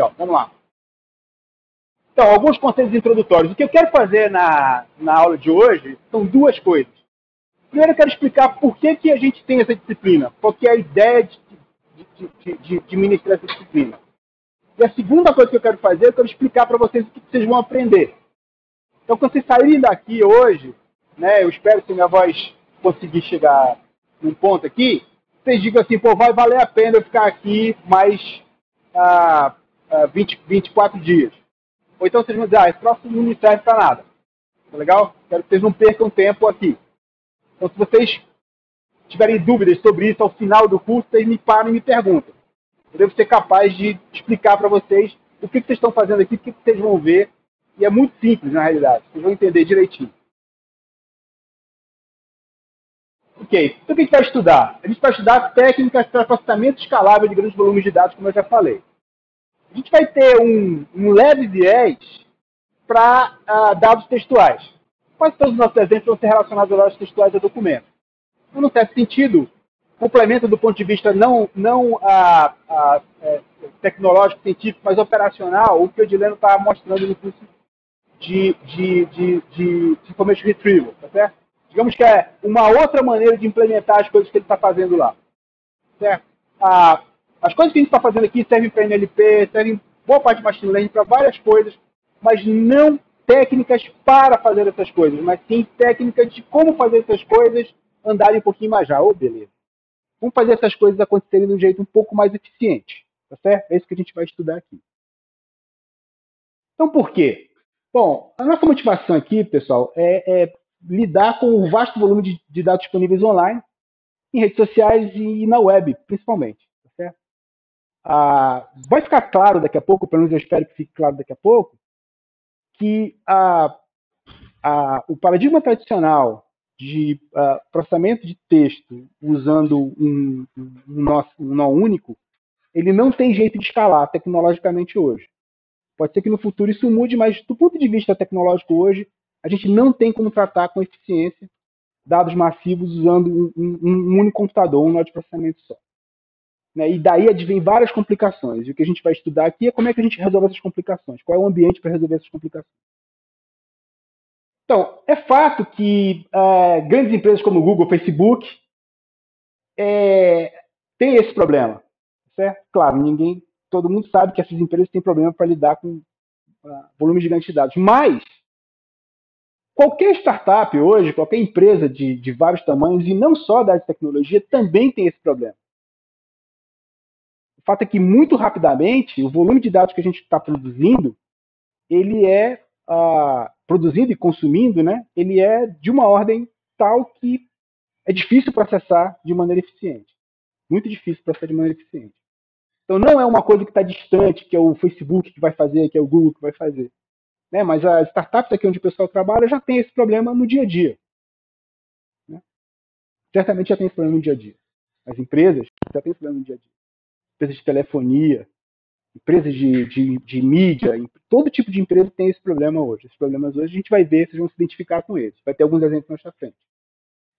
ó, vamos lá. Então, alguns conceitos introdutórios. O que eu quero fazer na aula de hoje são duas coisas. Primeiro, eu quero explicar por que a gente tem essa disciplina, qual que é a ideia de ministrar essa disciplina. E a segunda coisa que eu quero fazer, eu quero explicar para vocês o que vocês vão aprender. Então, quando vocês saírem daqui hoje, né, eu espero que minha voz conseguir chegar num ponto aqui, vocês digam assim, pô, vai valer a pena eu ficar aqui mais 24 dias. Ou então vocês vão dizer, esse próximo não me serve para nada. Tá legal? Quero que vocês não percam tempo aqui. Então, se vocês tiverem dúvidas sobre isso ao final do curso, vocês me param e me perguntam. Eu devo ser capaz de explicar para vocês o que vocês estão fazendo aqui, o que vocês vão ver. E é muito simples, na realidade. Vocês vão entender direitinho. Ok. Então, o que a gente vai estudar? A gente vai estudar técnicas para processamento escalável de grandes volumes de dados, como eu já falei. A gente vai ter um leve viés para dados textuais. Quase todos os nossos exemplos vão ser relacionados a dados textuais a documentos. Então, num certo sentido, complementa do ponto de vista não tecnológico, científico, mas operacional, o que o Edileno está mostrando no curso de Information Retrieval, tá certo? Digamos que é uma outra maneira de implementar as coisas que ele está fazendo lá, certo? As coisas que a gente está fazendo aqui servem para NLP, servem boa parte de machine learning para várias coisas, mas não técnicas para fazer essas coisas, mas sim técnicas de como fazer essas coisas andarem um pouquinho mais já. Beleza. Vamos fazer essas coisas acontecerem de um jeito um pouco mais eficiente, tá certo? É isso que a gente vai estudar aqui. Então, por quê? Bom, a nossa motivação aqui, pessoal, é lidar com o vasto volume de dados disponíveis online, em redes sociais e na web, principalmente. Tá certo? Vai ficar claro daqui a pouco, pelo menos eu espero que fique claro daqui a pouco, que o paradigma tradicional de processamento de texto usando um nó único, ele não tem jeito de escalar tecnologicamente hoje. Pode ser que no futuro isso mude, mas do ponto de vista tecnológico hoje, a gente não tem como tratar com eficiência dados massivos usando um único computador, um nó de processamento só. Né? E daí advém várias complicações. E o que a gente vai estudar aqui é como é que a gente resolve essas complicações. Qual é o ambiente para resolver essas complicações. Então, é fato que grandes empresas como Google, Facebook, têm esse problema. Certo? Claro, todo mundo sabe que essas empresas têm problema para lidar com volume gigante de dados. Mas, qualquer startup hoje, qualquer empresa de vários tamanhos, e não só da área de tecnologia, também tem esse problema. O fato é que, muito rapidamente, o volume de dados que a gente está produzindo, ele é produzindo e consumindo, né? Ele é de uma ordem tal que é difícil processar de maneira eficiente. Muito difícil processar de maneira eficiente. Então, não é uma coisa que está distante, que é o Facebook que vai fazer, que é o Google que vai fazer. Né? Mas as startups aqui onde o pessoal trabalha já tem esse problema no dia a dia. Né? Certamente já tem esse problema no dia a dia. As empresas já têm esse problema no dia a dia. Empresas de telefonia, empresas de mídia, todo tipo de empresa tem esse problema hoje. Esses problemas hoje a gente vai ver, vocês vão se identificar com eles. Vai ter alguns exemplos mais pra frente.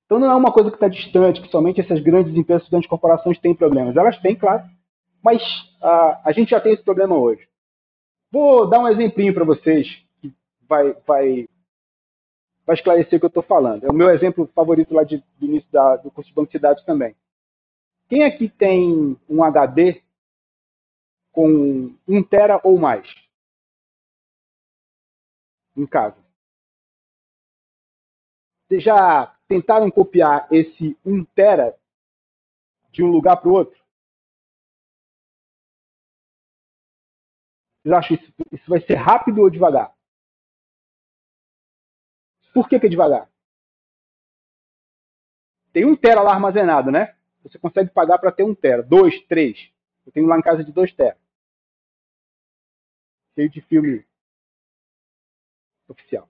Então não é uma coisa que está distante, que somente essas grandes empresas, grandes corporações têm problemas. Elas têm, claro, mas a gente já tem esse problema hoje. Vou dar um exemplinho para vocês que vai esclarecer o que eu estou falando. É o meu exemplo favorito lá do início do curso de banco de dados também. Quem aqui tem um HD com 1 tera ou mais em casa? Vocês já tentaram copiar esse 1 tera de um lugar para o outro? Vocês acham que isso vai ser rápido ou devagar? Por que é devagar? Tem 1 tera lá armazenado, né? Você consegue pagar para ter 1 tera. 2, 3. Eu tenho lá em casa de 2 tera. Cheio de filme oficial.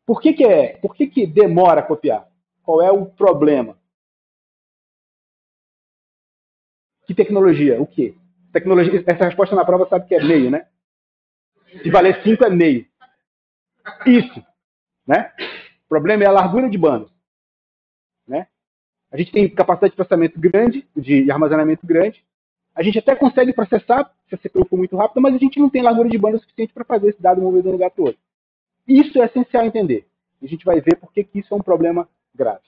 Por que demora a copiar? Qual é o problema? Que tecnologia? O quê? Tecnologia, essa resposta na prova sabe que é meio, né? Se valer 5 é meio. Isso. Né? O problema é a largura de banda. Né? A gente tem capacidade de processamento grande, de armazenamento grande. A gente até consegue processar, se a CPU for muito rápida, mas a gente não tem largura de banda suficiente para fazer esse dado mover de um lugar para o outro. Isso é essencial entender. A gente vai ver por que isso é um problema grave,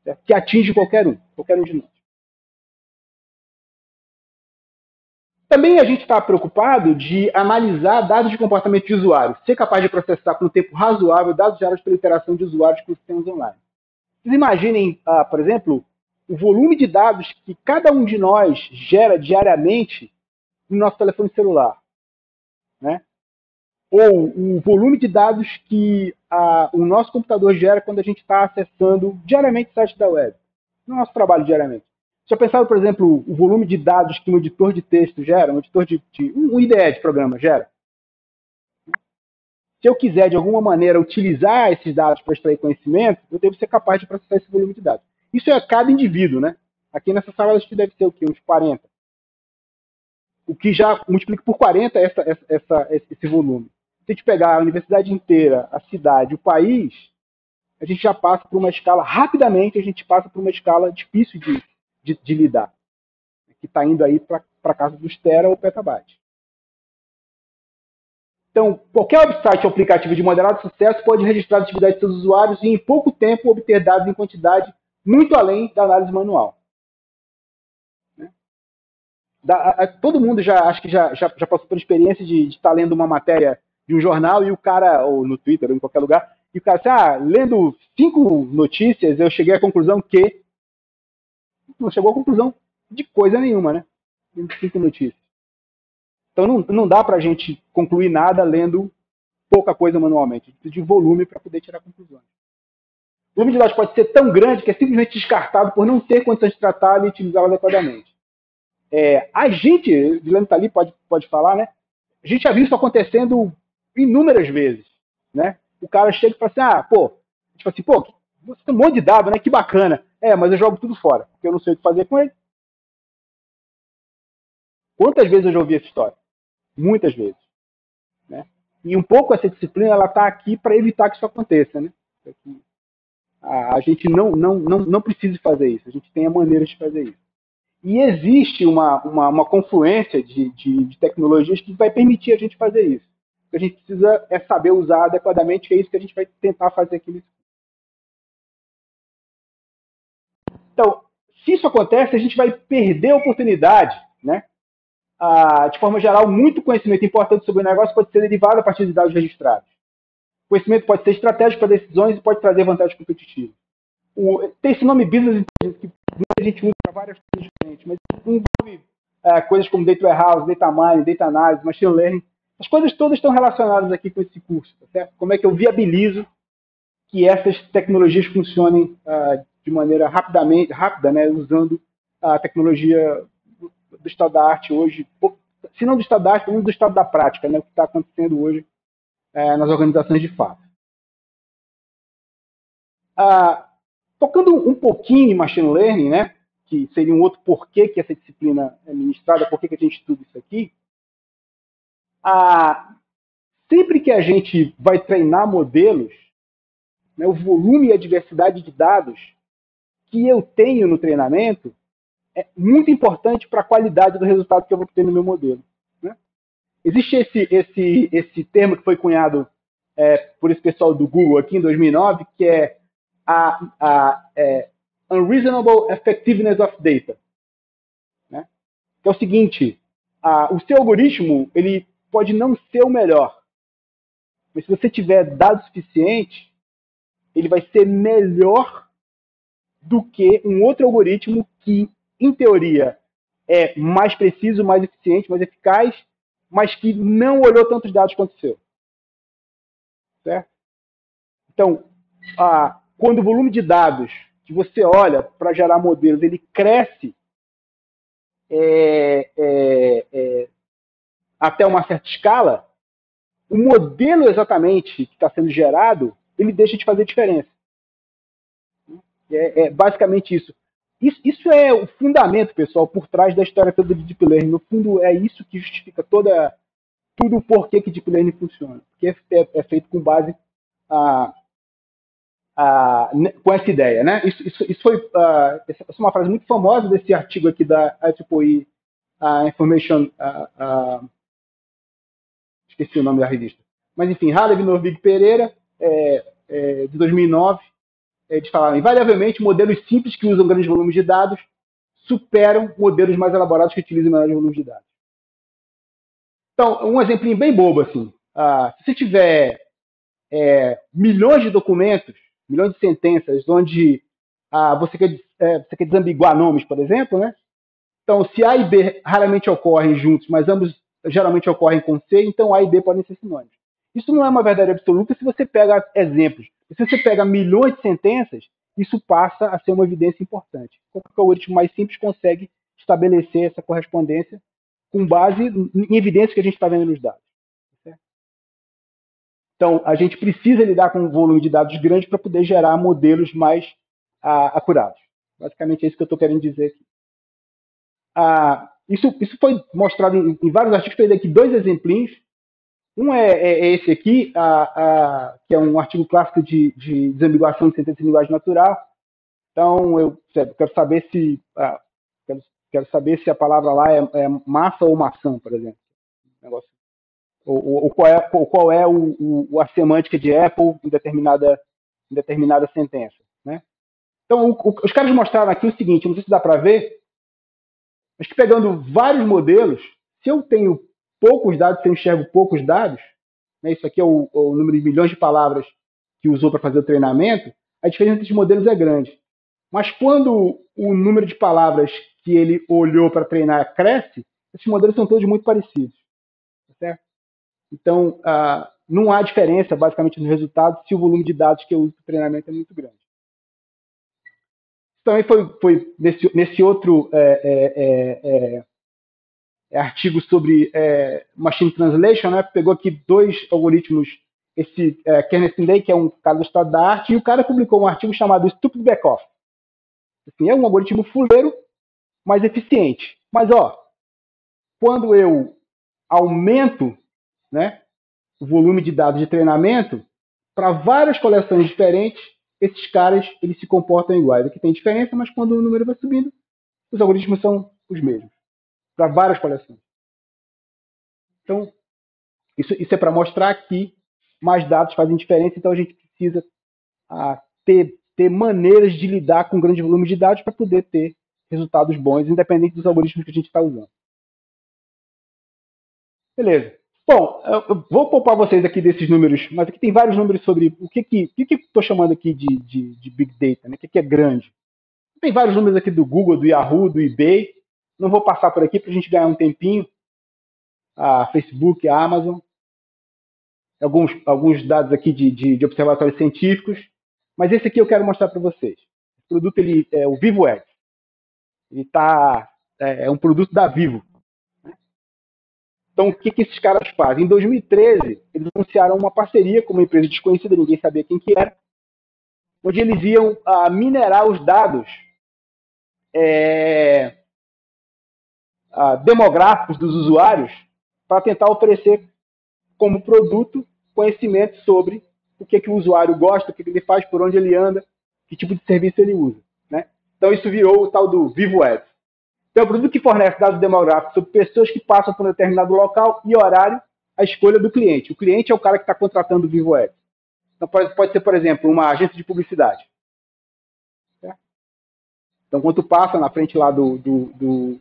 certo? Que atinge qualquer um de nós. Também a gente está preocupado de analisar dados de comportamento de usuário, ser capaz de processar com um tempo razoável dados gerados pela interação de usuários com sistemas online. Vocês imaginem, por exemplo, o volume de dados que cada um de nós gera diariamente no nosso telefone celular, né? Ou o volume de dados que o nosso computador gera quando a gente está acessando diariamente o site da web, no nosso trabalho diariamente. Já pensaram, por exemplo, o volume de dados que um editor de texto gera, um editor um IDE de programa gera? Se eu quiser, de alguma maneira, utilizar esses dados para extrair conhecimento, eu devo ser capaz de processar esse volume de dados. Isso é cada indivíduo, né? Aqui nessa sala, acho que deve ser o quê? Uns 40. O que já multiplica por 40 esse volume. Se a gente pegar a universidade inteira, a cidade, o país, a gente já passa por uma escala, rapidamente, a gente passa por uma escala difícil de lidar, que está indo aí para a casa dos tera ou petabytes. Então, qualquer website ou aplicativo de moderado sucesso pode registrar a atividade de seus usuários e, em pouco tempo, obter dados em quantidade muito além da análise manual. Todo mundo acho que já passou por experiência de estar lendo uma matéria de um jornal e o cara, ou no Twitter, ou em qualquer lugar, e o cara assim, lendo 5 notícias, eu cheguei à conclusão que... Não chegou à conclusão de coisa nenhuma, né? 5 notícias. Então não dá para a gente concluir nada lendo pouca coisa manualmente. A gente precisa de volume para poder tirar conclusões. O volume de dados pode ser tão grande que é simplesmente descartado por não ter condições de tratá-lo e utilizá-lo adequadamente. A gente, o Guilherme está ali, pode falar, né? A gente já viu isso acontecendo inúmeras vezes, né? O cara chega e fala assim, você tem um monte de dado, né? Que bacana. Mas eu jogo tudo fora, porque eu não sei o que fazer com ele. Quantas vezes eu já ouvi essa história? Muitas vezes, né? E um pouco essa disciplina, ela está aqui para evitar que isso aconteça, né? A gente não precisa fazer isso, a gente tem a maneira de fazer isso. E existe uma confluência de tecnologias que vai permitir a gente fazer isso. O que a gente precisa é saber usar adequadamente, que é isso que a gente vai tentar fazer aqui. Então, se isso acontece, a gente vai perder a oportunidade, né? De forma geral, muito conhecimento importante sobre o negócio pode ser derivado a partir de dados registrados. O conhecimento pode ser estratégico para decisões e pode trazer vantagens competitivas. Tem esse nome business intelligence que a gente usa para várias coisas diferentes, mas envolve coisas como data warehouse, data mining, data analysis, machine learning. As coisas todas estão relacionadas aqui com esse curso, tá certo? Como é que eu viabilizo que essas tecnologias funcionem de maneira rápida, né, usando a tecnologia do estado da arte hoje, se não do estado da arte, pelo menos do estado da prática, né, o que está acontecendo hoje nas organizações de fato. Tocando um pouquinho em machine learning, né, que seria um outro porquê que essa disciplina é ministrada, porquê que a gente estuda isso aqui, sempre que a gente vai treinar modelos, né, o volume e a diversidade de dados que eu tenho no treinamento é muito importante para a qualidade do resultado que eu vou ter no meu modelo. Né? Existe esse termo que foi cunhado por esse pessoal do Google aqui em 2009, que é Unreasonable Effectiveness of Data. Né? Que é o seguinte, o seu algoritmo ele pode não ser o melhor, mas se você tiver dados suficientes, ele vai ser melhor do que um outro algoritmo que, em teoria, é mais preciso, mais eficiente, mais eficaz, mas que não olhou tantos dados quanto o seu. Certo? Então, quando o volume de dados que você olha para gerar modelos, ele cresce até uma certa escala, o modelo exatamente que está sendo gerado, ele deixa de fazer diferença. É basicamente isso. Isso é o fundamento, pessoal, por trás da história toda de Deep Learning. No fundo, é isso que justifica tudo o porquê que Deep Learning funciona. Porque é feito com base com essa ideia, né? Isso foi essa é uma frase muito famosa desse artigo aqui da IEEE Information, esqueci o nome da revista, mas enfim, Halevi, Norvig Pereira, de 2009, eles falaram, invariavelmente, modelos simples que usam grandes volumes de dados superam modelos mais elaborados que utilizam menores volumes de dados. Então, um exemplinho bem bobo, assim, se você tiver milhões de documentos, milhões de sentenças, onde você quer desambiguar nomes, por exemplo, né? Então, se A e B raramente ocorrem juntos, mas ambos geralmente ocorrem com C, então A e B podem ser sinônimos. Isso não é uma verdade absoluta se você pega exemplos. Se você pega milhões de sentenças, isso passa a ser uma evidência importante. Qualquer algoritmo mais simples consegue estabelecer essa correspondência com base em evidências que a gente está vendo nos dados. Certo? Então, a gente precisa lidar com um volume de dados grande para poder gerar modelos mais acurados. Basicamente é isso que eu estou querendo dizer aqui. Isso foi mostrado em vários artigos. Eu dei aqui dois exemplinhos. Um é esse aqui, que é um artigo clássico de desambiguação de sentença de linguagem natural. Então, eu quero saber se a palavra lá é massa ou maçã, por exemplo. Negócio. Ou qual é a semântica de Apple em determinada sentença. Né? Então, os caras mostraram aqui o seguinte, não sei se dá para ver, mas que pegando vários modelos, se eu tenho poucos dados, se eu enxergo poucos dados, né, isso aqui é o número de milhões de palavras que usou para fazer o treinamento, a diferença entre os modelos é grande. Mas quando o número de palavras que ele olhou para treinar cresce, esses modelos são todos muito parecidos. Certo? Então, não há diferença, basicamente, no resultado se o volume de dados que eu uso para treinamento é muito grande. Também foi nesse outro artigo sobre Machine Translation, né? Pegou aqui dois algoritmos, esse Kenneth Day, que é um cara do estado da arte, e o cara publicou um artigo chamado Stupid Backoff. Assim, é um algoritmo fuleiro, mais eficiente. Mas, quando eu aumento, né, o volume de dados de treinamento, para várias coleções diferentes, esses caras eles se comportam iguais. Aqui tem diferença, mas quando o número vai subindo, os algoritmos são os mesmos, para várias coleções. Então, isso é para mostrar que mais dados fazem diferença, então a gente precisa ter maneiras de lidar com grandes volumes de dados para poder ter resultados bons, independente dos algoritmos que a gente está usando. Beleza. Bom, eu vou poupar vocês aqui desses números, mas aqui tem vários números sobre o que estou chamando aqui de Big Data, né? O que é grande. Tem vários números aqui do Google, do Yahoo, do eBay. Não vou passar por aqui para a gente ganhar um tempinho. A Facebook, a Amazon. Alguns dados aqui de observatórios científicos. Mas esse aqui eu quero mostrar para vocês. O produto ele é o Vivo Ads. Ele é um produto da Vivo. Então, o que esses caras fazem? Em 2013, eles anunciaram uma parceria com uma empresa desconhecida, ninguém sabia quem que era, onde eles iam minerar os dados demográficos dos usuários para tentar oferecer como produto conhecimento sobre o que o usuário gosta, o que ele faz, por onde ele anda, que tipo de serviço ele usa. Né? Então, isso virou o tal do Vivo Ads. Então, é um produto que fornece dados demográficos sobre pessoas que passam por um determinado local e horário à escolha do cliente. O cliente é o cara que está contratando o Vivo Ads. Então, pode ser, por exemplo, uma agência de publicidade. Certo? Então, quando tu passa na frente lá do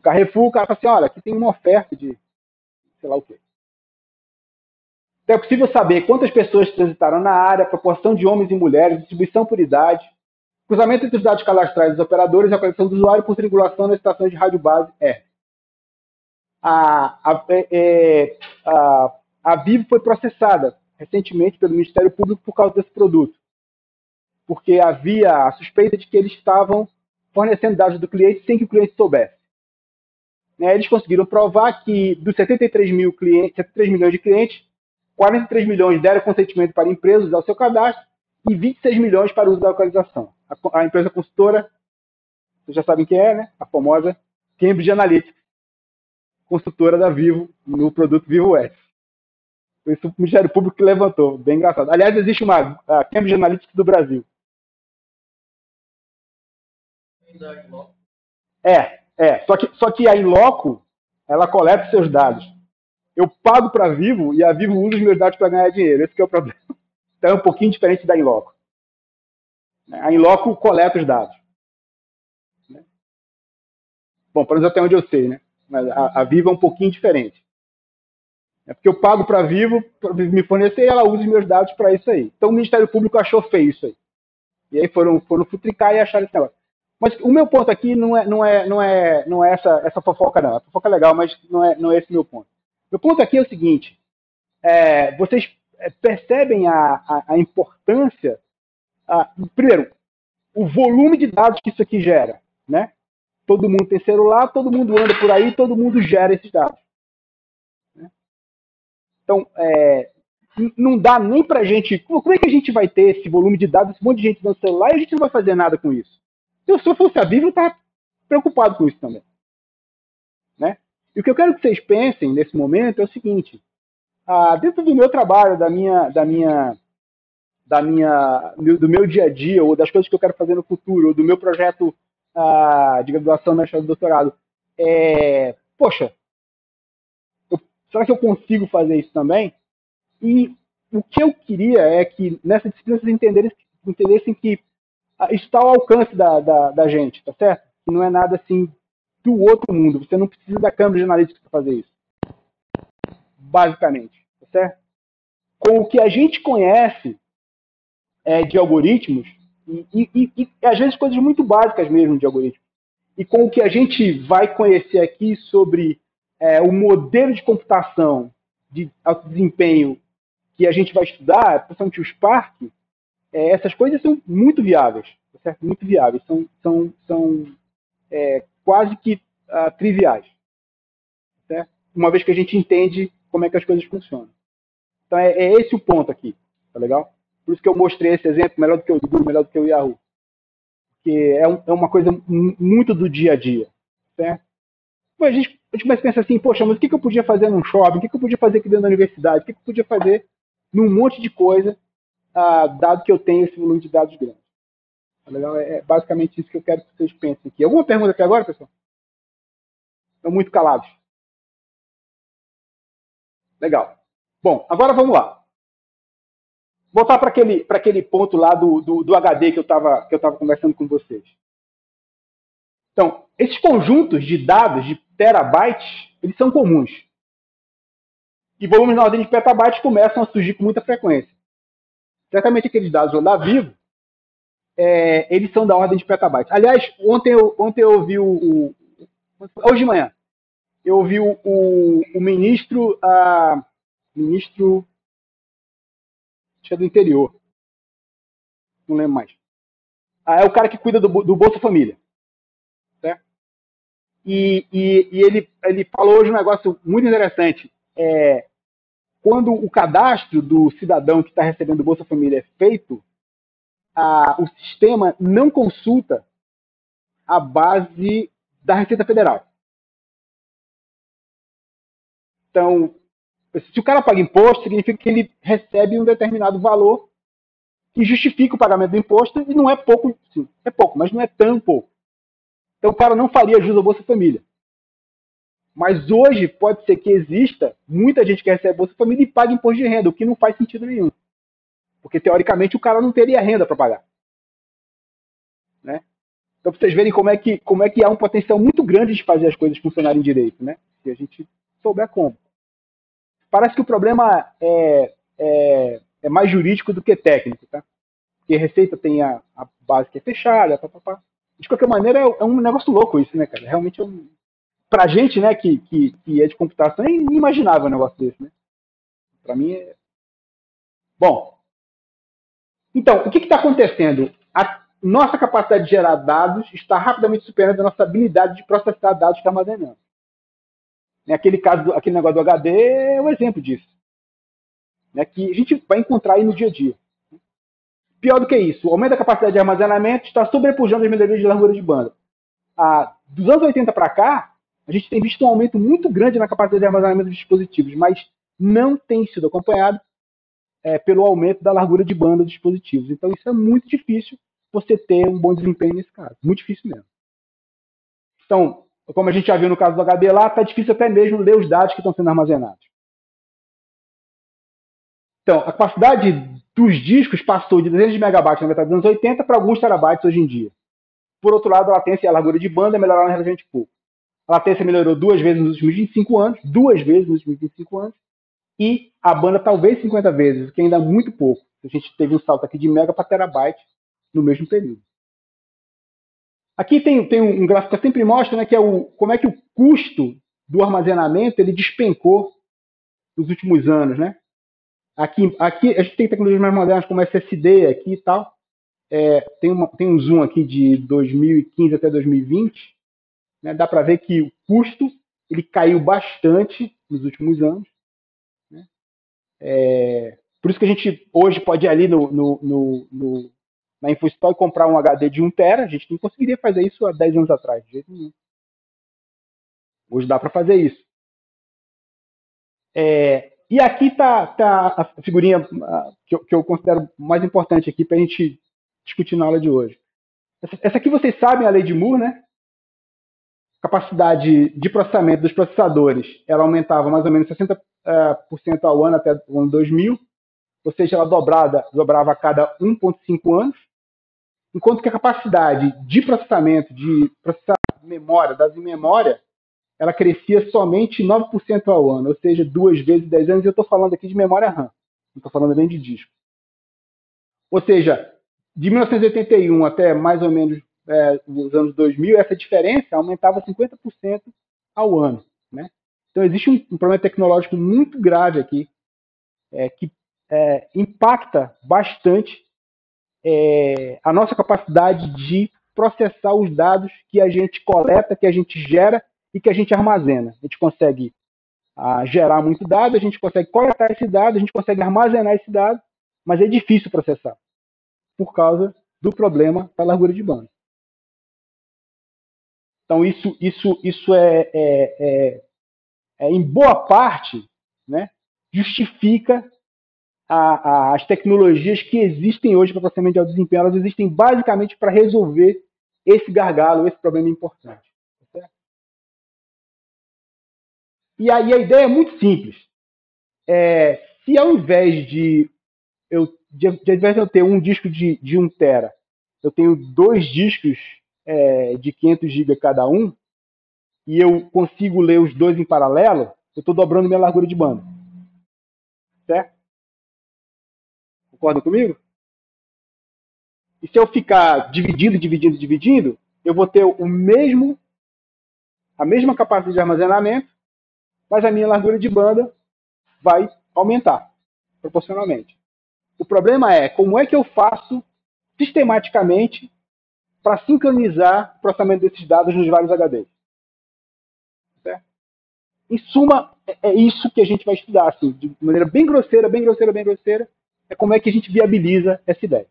Carrefour, o cara fala assim, olha, aqui tem uma oferta de sei lá o quê. Então, é possível saber quantas pessoas transitaram na área, proporção de homens e mulheres, distribuição por idade, cruzamento entre os dados cadastrais dos operadores e a conexão do usuário por triangulação nas estações de rádio base R. A Vivo foi processada recentemente pelo Ministério Público por causa desse produto, porque havia a suspeita de que eles estavam fornecendo dados do cliente sem que o cliente soubesse. Eles conseguiram provar que dos 73 milhões de clientes, 43 milhões deram consentimento para empresas usar o seu cadastro e 26 milhões para o uso da localização. A empresa consultora, vocês já sabem quem é, né? A famosa Cambridge Analytica, consultora da Vivo no produto Vivo Ads. Foi isso o Ministério Público que levantou. Bem engraçado. Aliás, existe uma a Cambridge Analytics do Brasil. Só que a Inloco, ela coleta os seus dados. Eu pago para a Vivo e a Vivo usa os meus dados para ganhar dinheiro. Esse que é o problema. Então é um pouquinho diferente da Inloco. A Inloco coleta os dados. Bom, pelo menos até onde eu sei, né? Mas a Vivo é um pouquinho diferente. É porque eu pago para a Vivo para me fornecer e ela usa os meus dados para isso aí. Então o Ministério Público achou feio isso aí. E aí foram futricar e acharam esse negócio. Mas o meu ponto aqui não é essa fofoca, não. A fofoca é legal, mas não é esse meu ponto. Meu ponto aqui é o seguinte: vocês percebem a importância, primeiro, o volume de dados que isso aqui gera, né? Todo mundo tem celular, todo mundo anda por aí, todo mundo gera esses dados. Né? Então, não dá nem pra gente... Como é que a gente vai ter esse volume de dados, esse monte de gente no celular, e a gente não vai fazer nada com isso? Se eu fosse a Bíblia, eu estava preocupado com isso também. Né? E o que eu quero que vocês pensem nesse momento é o seguinte: dentro do meu trabalho, do meu dia a dia, ou das coisas que eu quero fazer no futuro, ou do meu projeto de graduação, mestrado e doutorado, poxa, será que eu consigo fazer isso também? E o que eu queria é que nessa disciplina vocês entendessem que isso está ao alcance da gente, tá certo? Que não é nada assim do outro mundo. Você não precisa da Cambridge Analytics para fazer isso. Basicamente, tá certo? Com o que a gente conhece de algoritmos, e às vezes coisas muito básicas mesmo de algoritmos, e com o que a gente vai conhecer aqui sobre o modelo de computação de alto desempenho que a gente vai estudar, principalmente o Spark, essas coisas são muito viáveis, certo? Muito viáveis, são quase que triviais, certo? Uma vez que a gente entende como é que as coisas funcionam. Então é esse o ponto aqui, tá legal? Por isso que eu mostrei esse exemplo melhor do que o Google, melhor do que o Yahoo, porque é uma coisa muito do dia a dia, certo? A gente começa a pensar assim, poxa, mas o que eu podia fazer num shopping? O que eu podia fazer aqui dentro da universidade? O que eu podia fazer num monte de coisa, dado que eu tenho esse volume de dados grande? Tá legal? É basicamente isso que eu quero que vocês pensem aqui. Alguma pergunta aqui agora, pessoal? Estão muito calados. Legal. Bom, agora vamos lá. Voltar para aquele ponto lá do HD que eu estava conversando com vocês. Então, esses conjuntos de dados de terabytes, eles são comuns. E volumes na ordem de petabytes começam a surgir com muita frequência. Certamente aqueles dados da Vivo, eles são da ordem de petabytes. Aliás, ontem eu ouvi hoje de manhã, eu ouvi o ministro do interior, não lembro mais. É o cara que cuida do Bolsa Família. Certo? E ele falou hoje um negócio muito interessante. Quando o cadastro do cidadão que está recebendo o Bolsa Família é feito, o sistema não consulta a base da Receita Federal. Então, se o cara paga imposto, significa que ele recebe um determinado valor que justifica o pagamento do imposto, e não é pouco, sim, é pouco, mas não é tão pouco. Então o cara não faria jus ao Bolsa Família. Mas hoje pode ser que exista muita gente que recebe Bolsa Família e paga imposto de renda, o que não faz sentido nenhum. Porque, teoricamente, o cara não teria renda para pagar. Né? Então, para vocês verem como é que há um potencial muito grande de fazer as coisas funcionarem direito, né? Se a gente souber como. Parece que o problema é mais jurídico do que técnico, tá? Porque a Receita tem a base que é fechada, papapá. De qualquer maneira, é um negócio louco isso, né, cara? Realmente pra gente, né, que é de computação, é inimaginável um negócio desse, né? Pra mim é... Bom, então, o que está acontecendo? A nossa capacidade de gerar dados está rapidamente superando a nossa habilidade de processar dados que está armazenando. Aquele negócio do HD é um exemplo disso. Que a gente vai encontrar aí no dia a dia. Pior do que isso, o aumento da capacidade de armazenamento está sobrepujando as melhorias de largura de banda. Dos anos 80 para cá, a gente tem visto um aumento muito grande na capacidade de armazenamento dos dispositivos, mas não tem sido acompanhado pelo aumento da largura de banda dos dispositivos. Então, isso é muito difícil você ter um bom desempenho nesse caso. Muito difícil mesmo. Então, como a gente já viu no caso do HD lá, está difícil até mesmo ler os dados que estão sendo armazenados. Então, a capacidade dos discos passou de dezenas de megabytes na metade dos anos 80 para alguns terabytes hoje em dia. Por outro lado, a latência e a largura de banda melhoraram relativamente pouco. A latência melhorou 2 vezes nos últimos 25 anos, 2 vezes nos últimos 25 anos, e a banda talvez 50 vezes, o que ainda é muito pouco. A gente teve um salto aqui de mega para terabyte no mesmo período. Aqui tem um gráfico que sempre mostra, né, que é como é que o custo do armazenamento ele despencou nos últimos anos, né? Aqui a gente tem tecnologias mais modernas como SSD aqui e tal. Tem um zoom aqui de 2015 até 2020. Né? Dá para ver que o custo ele caiu bastante nos últimos anos. Né? Por isso que a gente hoje pode ir ali na InfoStore e comprar um HD de 1 tera. A gente não conseguiria fazer isso há 10 anos atrás, de jeito nenhum. Hoje dá para fazer isso. E aqui está a figurinha que eu considero mais importante aqui para a gente discutir na aula de hoje. Essa aqui vocês sabem, a lei de Moore, né? A capacidade de processamento dos processadores ela aumentava mais ou menos 60% ao ano até o ano 2000, ou seja, ela dobrava a cada 1,5 anos, enquanto que a capacidade de processamento, de processar memória, dados em memória, ela crescia somente 9% ao ano, ou seja, 2 vezes em 10 anos, e eu estou falando aqui de memória RAM, não estou falando nem de disco. Ou seja, de 1981 até mais ou menos os anos 2000, essa diferença aumentava 50% ao ano. Né? Então, existe um problema tecnológico muito grave aqui, que impacta bastante a nossa capacidade de processar os dados que a gente coleta, que a gente gera e que a gente armazena. A gente consegue gerar muito dado, a gente consegue coletar esse dado, a gente consegue armazenar esse dado, mas é difícil processar por causa do problema da largura de banda. Então, isso em boa parte, né, justifica as tecnologias que existem hoje para processamento de alto desempenho. Elas existem basicamente para resolver esse gargalo, esse problema importante. Certo? E aí a ideia é muito simples. Se ao invés de eu ter um disco de 1 tera, eu tenho 2 discos de 500 GB cada um, e eu consigo ler os dois em paralelo, eu estou dobrando minha largura de banda. Certo? Concorda comigo? E se eu ficar dividindo, eu vou ter a mesma capacidade de armazenamento, mas a minha largura de banda vai aumentar proporcionalmente. O problema é como é que eu faço sistematicamente para sincronizar o processamento desses dados nos vários HDs. Certo? Em suma, é isso que a gente vai estudar, assim, de maneira bem grosseira, é como é que a gente viabiliza essa ideia.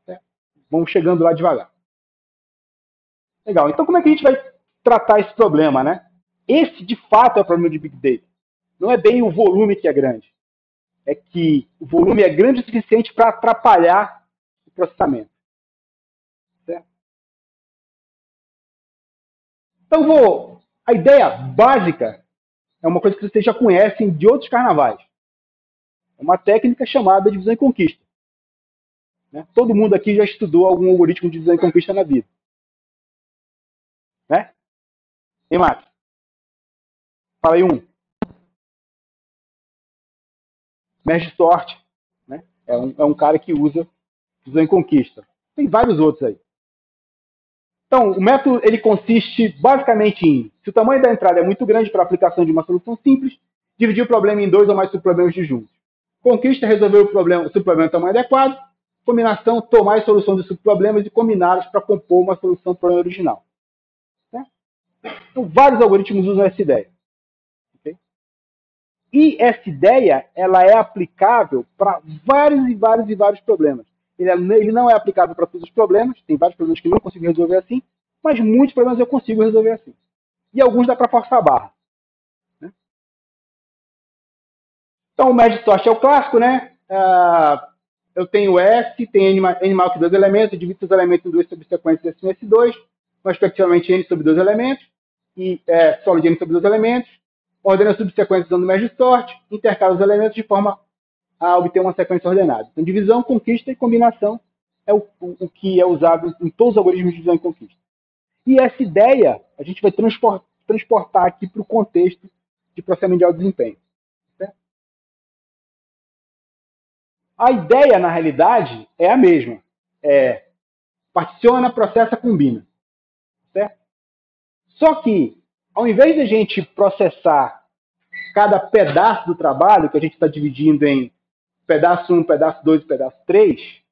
Certo? Vamos chegando lá devagar. Legal, então como é que a gente vai tratar esse problema, né? Esse, de fato, é o problema de Big Data. Não é bem o volume que é grande. É que o volume é grande o suficiente para atrapalhar o processamento. Certo? Então, a ideia básica é uma coisa que vocês já conhecem de outros carnavais. É uma técnica chamada divisão e conquista. Né? Todo mundo aqui já estudou algum algoritmo de divisão e conquista na vida. Né? E Max? Fala aí um. Merge sort. Né? É um cara que usa divisão e conquista. Tem vários outros aí. Então, o método ele consiste basicamente em, se o tamanho da entrada é muito grande para a aplicação de uma solução simples, dividir o problema em 2 ou mais subproblemas disjuntos. Conquista resolver o subproblema em tamanho adequado. Combinação, tomar as soluções de subproblemas e combiná-los para compor uma solução do problema original. Então, vários algoritmos usam essa ideia. Okay? E essa ideia ela é aplicável para vários problemas. Ele não é aplicável para todos os problemas, tem vários problemas que eu não consigo resolver assim, mas muitos problemas eu consigo resolver assim. E alguns dá para forçar a barra. Né? Então, o merge sort é o clássico, né? Eu tenho S, tem N maior que 2 elementos, eu divido os elementos em duas subsequências S1 e S2, respectivamente N sobre 2 elementos, e solo de N sobre 2 elementos, ordena a subsequência usando o merge sort, intercala os elementos de forma a obter uma sequência ordenada. Então, divisão, conquista e combinação é o que é usado em todos os algoritmos de divisão e conquista. E essa ideia a gente vai transportar aqui para o contexto de processamento de alto desempenho. Certo? A ideia, na realidade, é a mesma. Particiona, processa, combina. Certo? Só que, ao invés de a gente processar cada pedaço do trabalho, que a gente está dividindo em pedaço 1, pedaço 2 e pedaço 3,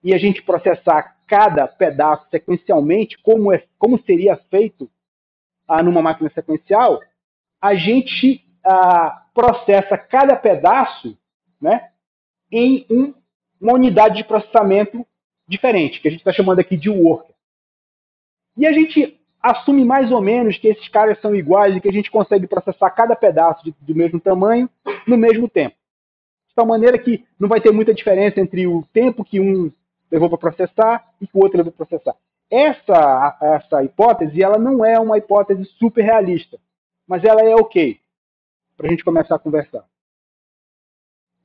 e a gente processar cada pedaço sequencialmente, como seria feito numa máquina sequencial, a gente processa cada pedaço, né, em uma unidade de processamento diferente, que a gente está chamando aqui de worker. E a gente assume mais ou menos que esses caras são iguais e que a gente consegue processar cada pedaço do mesmo tamanho no mesmo tempo. De tal maneira que não vai ter muita diferença entre o tempo que um levou para processar e que o outro levou para processar. Essa hipótese, ela não é uma hipótese super realista, mas ela é ok, para a gente começar a conversar.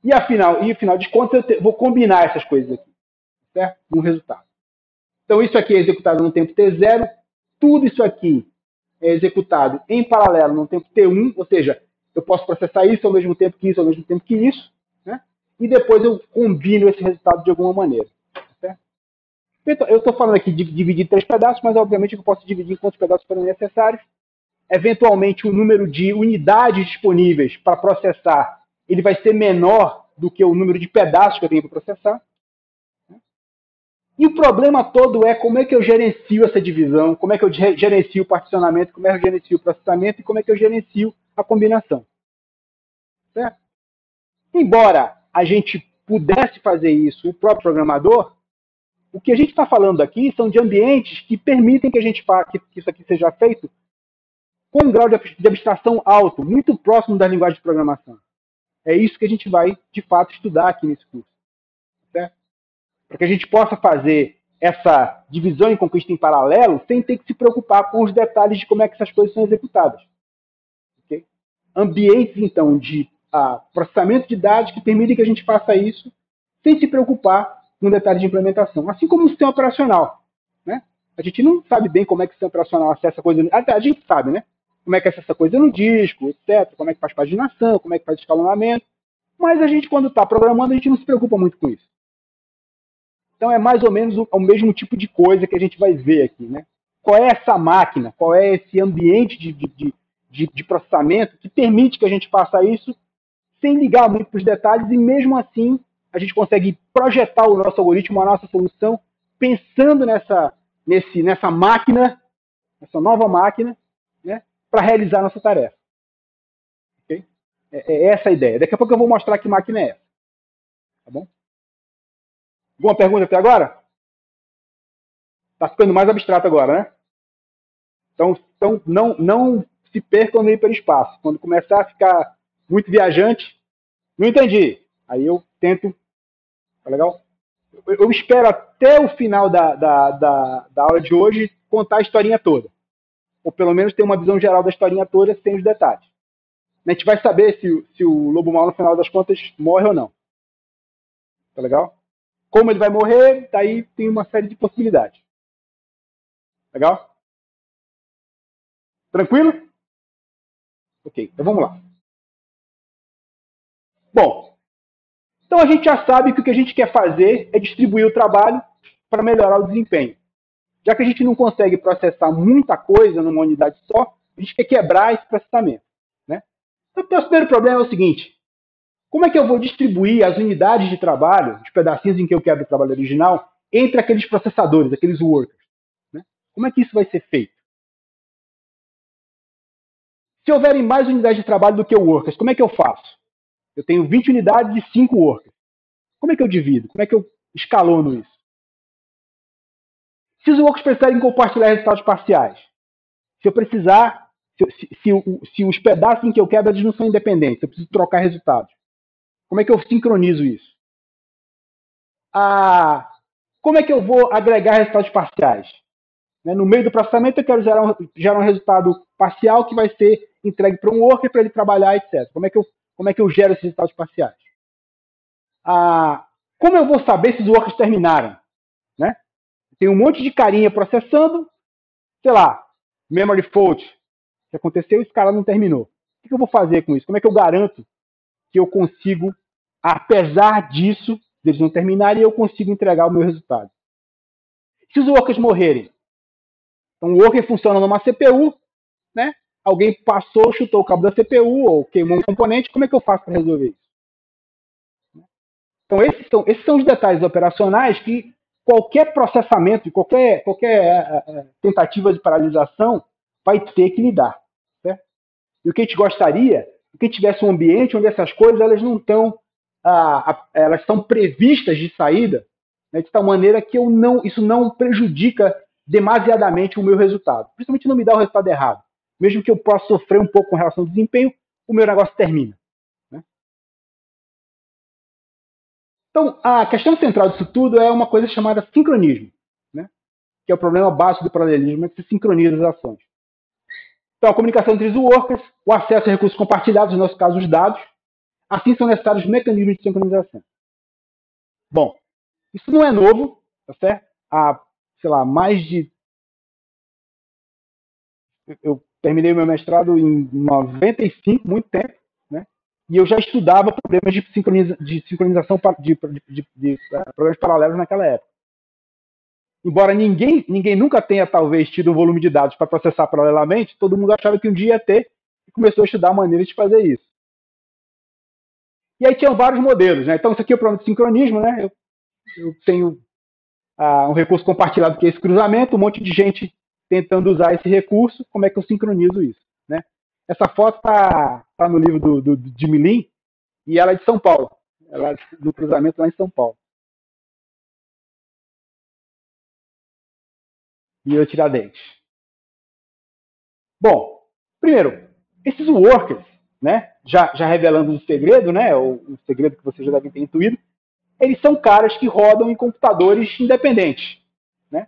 E afinal de contas, eu vou combinar essas coisas aqui, certo? No resultado. Então, isso aqui é executado no tempo T0, tudo isso aqui é executado em paralelo no tempo T1, ou seja, eu posso processar isso ao mesmo tempo que isso, ao mesmo tempo que isso, né? E depois eu combino esse resultado de alguma maneira. Certo? Então, eu estou falando aqui de dividir em 3 pedaços, mas obviamente eu posso dividir em quantos pedaços forem necessários. Eventualmente, o número de unidades disponíveis para processar ele vai ser menor do que o número de pedaços que eu tenho para processar. E o problema todo é como é que eu gerencio essa divisão, como é que eu gerencio o particionamento, como é que eu gerencio o processamento e como é que eu gerencio a combinação. Certo? Embora a gente pudesse fazer isso, o próprio programador, o que a gente está falando aqui são de ambientes que permitem que a gente que isso aqui seja feito com um grau de abstração alto, muito próximo da linguagem de programação. É isso que a gente vai, de fato, estudar aqui nesse curso. Certo? Para que a gente possa fazer essa divisão e conquista em paralelo sem ter que se preocupar com os detalhes de como é que essas coisas são executadas. Okay? Ambientes, então, de processamento de dados que permitem que a gente faça isso sem se preocupar com detalhes de implementação. Assim como o sistema operacional. Né? A gente não sabe bem como é que o sistema operacional acessa coisa. A gente sabe, né? Como é que acessa coisa no disco, etc. Como é que faz paginação, como é que faz escalonamento. Mas a gente, quando está programando, a gente não se preocupa muito com isso. Então é mais ou menos o mesmo tipo de coisa que a gente vai ver aqui. Né? Qual é essa máquina, qual é esse ambiente de processamento que permite que a gente faça isso sem ligar muito para os detalhes e mesmo assim a gente consegue projetar o nosso algoritmo, a nossa solução, pensando nessa máquina, nessa nova máquina, né, para realizar a nossa tarefa. Okay? É essa a ideia. Daqui a pouco eu vou mostrar que máquina é essa. Tá bom? Alguma pergunta até agora? Está ficando mais abstrato agora, né? Então não se percam no hiperespaço. Quando começar a ficar muito viajante, não entendi. Aí eu tento. Tá legal? Eu espero até o final da aula de hoje contar a historinha toda. Ou pelo menos ter uma visão geral da historinha toda sem os detalhes. A gente vai saber se o lobo mau, no final das contas, morre ou não. Tá legal? Como ele vai morrer, daí tem uma série de possibilidades. Legal? Tranquilo? Ok, então vamos lá. Bom, então a gente já sabe que o que a gente quer fazer é distribuir o trabalho para melhorar o desempenho. Já que a gente não consegue processar muita coisa numa unidade só, a gente quer quebrar esse processamento. Né? Então, o primeiro problema é o seguinte: como é que eu vou distribuir as unidades de trabalho, os pedacinhos em que eu quebro o trabalho original, entre aqueles processadores, aqueles workers? Né? Como é que isso vai ser feito? Se houverem mais unidades de trabalho do que workers, como é que eu faço? Eu tenho 20 unidades e 5 workers. Como é que eu divido? Como é que eu escalono isso? Se os workers precisarem compartilhar resultados parciais, se eu precisar, se os pedaços em que eu quebro eles não são independentes, eu preciso trocar resultados. Como é que eu sincronizo isso? Como é que eu vou agregar resultados parciais? No meio do processamento, eu quero gerar um resultado parcial que vai ser entregue para um worker para ele trabalhar, etc. Como é que eu gero esses resultados parciais? Como eu vou saber se os workers terminaram? Né? Tem um monte de carinha processando, sei lá, memory fault, que aconteceu e esse cara não terminou. O que eu vou fazer com isso? Como é que eu garanto que eu consigo, apesar disso, eles não terminarem, eu consigo entregar o meu resultado? Se os workers morrerem, então o worker funciona numa CPU, né? Alguém passou, chutou o cabo da CPU ou queimou um componente, como é que eu faço para resolver isso? Então esses são os detalhes operacionais que qualquer processamento, qualquer tentativa de paralisação vai ter que lidar. Certo? E o que a gente gostaria é que tivesse um ambiente onde essas coisas elas não estão, elas estão previstas de saída, né, de tal maneira que isso não prejudica demasiadamente o meu resultado. Principalmente não me dá o resultado errado. Mesmo que eu possa sofrer um pouco com relação ao desempenho, o meu negócio termina. Né? Então, a questão central disso tudo é uma coisa chamada sincronismo, né? Que é o problema básico do paralelismo, é que se sincroniza as ações. Então, a comunicação entre os workers, o acesso a recursos compartilhados, no nosso caso, os dados, assim são necessários mecanismos de sincronização. Bom, isso não é novo, tá certo? Há, sei lá, mais de... Eu terminei meu mestrado em 95, muito tempo, né? E eu já estudava problemas de sincronização de programas paralelos naquela época. Embora ninguém nunca tenha, talvez, tido um volume de dados para processar paralelamente, todo mundo achava que um dia ia ter e começou a estudar maneiras de fazer isso. E aí tinham vários modelos, né? Então, isso aqui é o problema de sincronismo, né? Eu tenho um recurso compartilhado que é esse cruzamento, um monte de gente tentando usar esse recurso, como é que eu sincronizo isso, né? Essa foto está no livro do Jimmy Lin, e ela é de São Paulo. Ela é do cruzamento lá em São Paulo. E eu Tiradentes. Bom, primeiro, esses workers, né, já revelando um segredo, né, o segredo que vocês já devem ter intuído, eles são caras que rodam em computadores independentes. Né?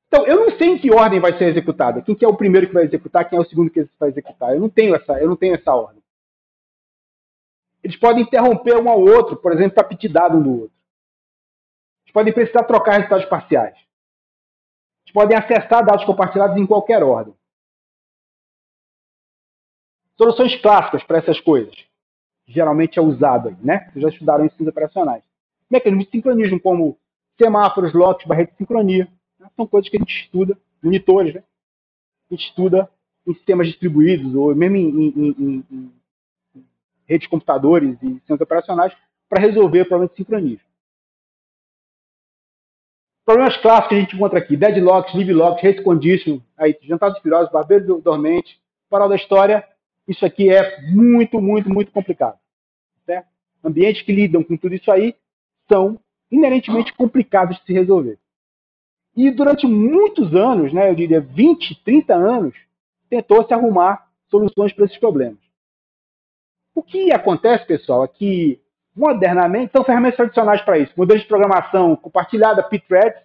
Então, eu não sei em que ordem vai ser executada. Quem que é o primeiro que vai executar, quem é o segundo que vai executar. Eu não tenho essa ordem. Eles podem interromper um ao outro, por exemplo, para pedir dado um do outro. Eles podem precisar trocar resultados parciais. Eles podem acessar dados compartilhados em qualquer ordem. Soluções clássicas para essas coisas. Geralmente é usado aí, né? Vocês já estudaram isso nos operacionais. Mecanismos de sincronismo, como semáforos, locks, barreira de sincronia. Né? São coisas que a gente estuda, monitores, né? A gente estuda em sistemas distribuídos, ou mesmo em redes de computadores e sistemas operacionais, para resolver o problema de sincronismo. Problemas clássicos que a gente encontra aqui: deadlocks, live locks, race condition, aí, jantados filhosos, barbeiro dormente, moral da história. Isso aqui é muito, muito, muito complicado. Certo? Ambientes que lidam com tudo isso aí são inerentemente complicados de se resolver. E durante muitos anos, né, eu diria 20, 30 anos, tentou-se arrumar soluções para esses problemas. O que acontece, pessoal, é que modernamente são ferramentas tradicionais para isso. Modelos de programação compartilhada, Pthreads.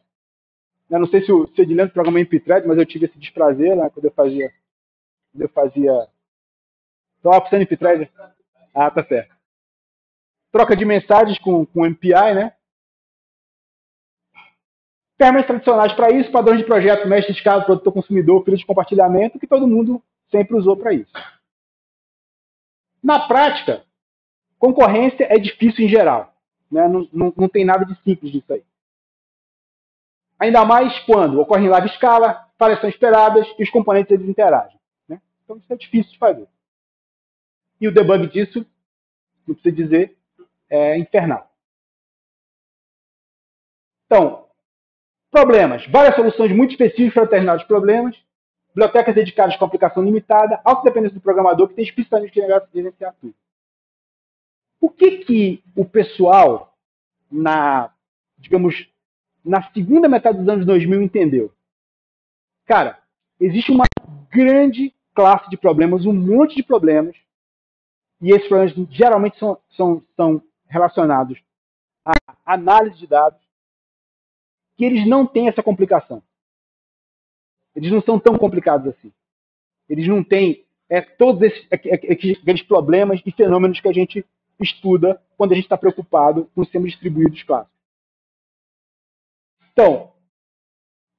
Eu não sei se o Edileno programou em Pthreads, mas eu tive esse desprazer, né, quando eu fazia. Estava pensando em Pthreads? Ah, tá certo. Troca de mensagens com MPI, né? Ferramentas tradicionais para isso, padrões de projeto, mestre de escala, produtor consumidor, filtro de compartilhamento, que todo mundo sempre usou para isso. Na prática, concorrência é difícil em geral. Né? Não tem nada de simples disso aí. Ainda mais quando ocorre em larga escala, falhas são esperadas e os componentes eles interagem. Né? Então isso é difícil de fazer. E o debug disso, não precisa dizer, é infernal. Então, problemas. Várias soluções muito específicas para determinados problemas. Bibliotecas dedicadas com aplicação limitada. Autodependência do programador, que tem explicitamente que gerenciar tudo. O que o pessoal, digamos, na segunda metade dos anos 2000 entendeu? Cara, existe uma grande classe de problemas, um monte de problemas, e esses problemas geralmente são relacionados à análise de dados, que eles não têm essa complicação. Eles não são tão complicados assim. Eles não têm todos aqueles problemas e fenômenos que a gente estuda quando a gente está preocupado com sistemas distribuídos clássicos. Então,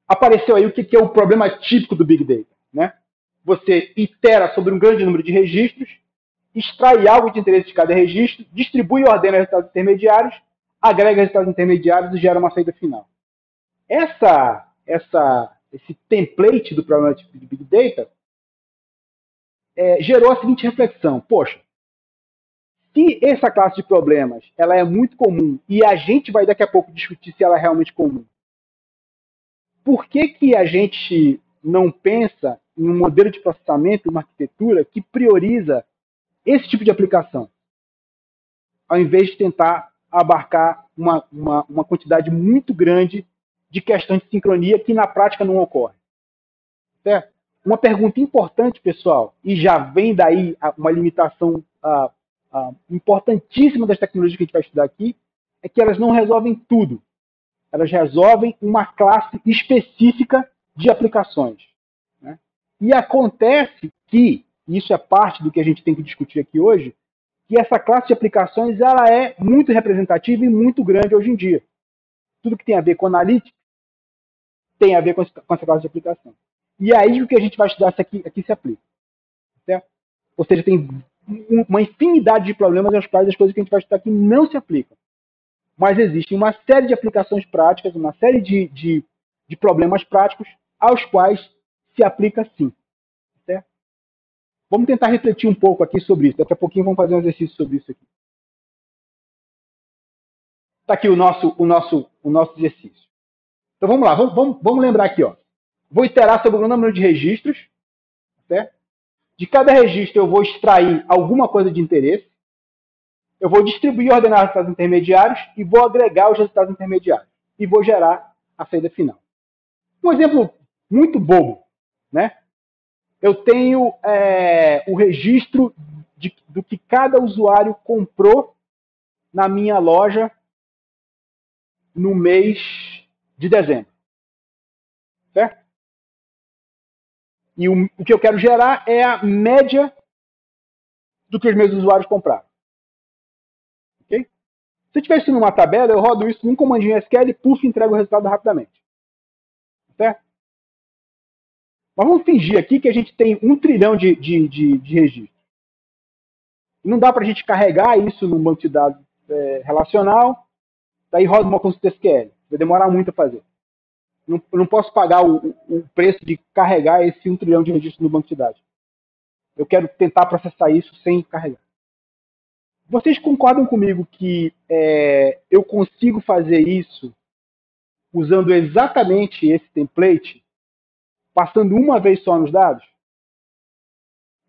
apareceu aí o que é o problema típico do Big Data. Né? Você itera sobre um grande número de registros, extrai algo de interesse de cada registro, distribui e ordena resultados intermediários, agrega resultados intermediários e gera uma saída final. Esse template do problema típico de Big Data gerou a seguinte reflexão. Poxa, se essa classe de problemas ela é muito comum e a gente vai daqui a pouco discutir se ela é realmente comum, por que a gente não pensa em um modelo de processamento, uma arquitetura que prioriza esse tipo de aplicação, ao invés de tentar abarcar uma quantidade muito grande de questões de sincronia que na prática não ocorre? Certo? Uma pergunta importante, pessoal, e já vem daí uma limitação importantíssima das tecnologias que a gente vai estudar aqui, é que elas não resolvem tudo. Elas resolvem uma classe específica de aplicações. Né? E acontece que, isso é parte do que a gente tem que discutir aqui hoje, que essa classe de aplicações ela é muito representativa e muito grande hoje em dia. Tudo que tem a ver com analítica tem a ver com essa classe de aplicação. E aí o que a gente vai estudar aqui se aplica. Certo? Ou seja, tem uma infinidade de problemas aos quais as coisas que a gente vai estudar aqui não se aplicam. Mas existe uma série de aplicações práticas, uma série de problemas práticos aos quais se aplica sim. Certo? Vamos tentar refletir um pouco aqui sobre isso. Daqui a pouquinho vamos fazer um exercício sobre isso aqui. Está aqui o nosso exercício. Então vamos lá, vamos lembrar aqui. Ó. Vou iterar sobre o número de registros. Certo? De cada registro eu vou extrair alguma coisa de interesse. Eu vou distribuir e ordenar os resultados intermediários e vou agregar os resultados intermediários. E vou gerar a saída final. Um exemplo muito bobo. Né? Eu tenho o registro do que cada usuário comprou na minha loja no mês de dezembro. Certo? E o que eu quero gerar é a média do que os meus usuários compraram. Okay? Se eu tiver isso numa tabela, eu rodo isso num comandinho SQL e puff, entrego o resultado rapidamente. Certo? Mas vamos fingir aqui que a gente tem 1 trilhão de registros. Não dá para a gente carregar isso num banco de dados relacional, daí roda uma consulta SQL. Vai demorar muito a fazer. Não posso pagar o preço de carregar esse 1 trilhão de registros no banco de dados. Eu quero tentar processar isso sem carregar. Vocês concordam comigo que eu consigo fazer isso usando exatamente esse template, passando uma vez só nos dados?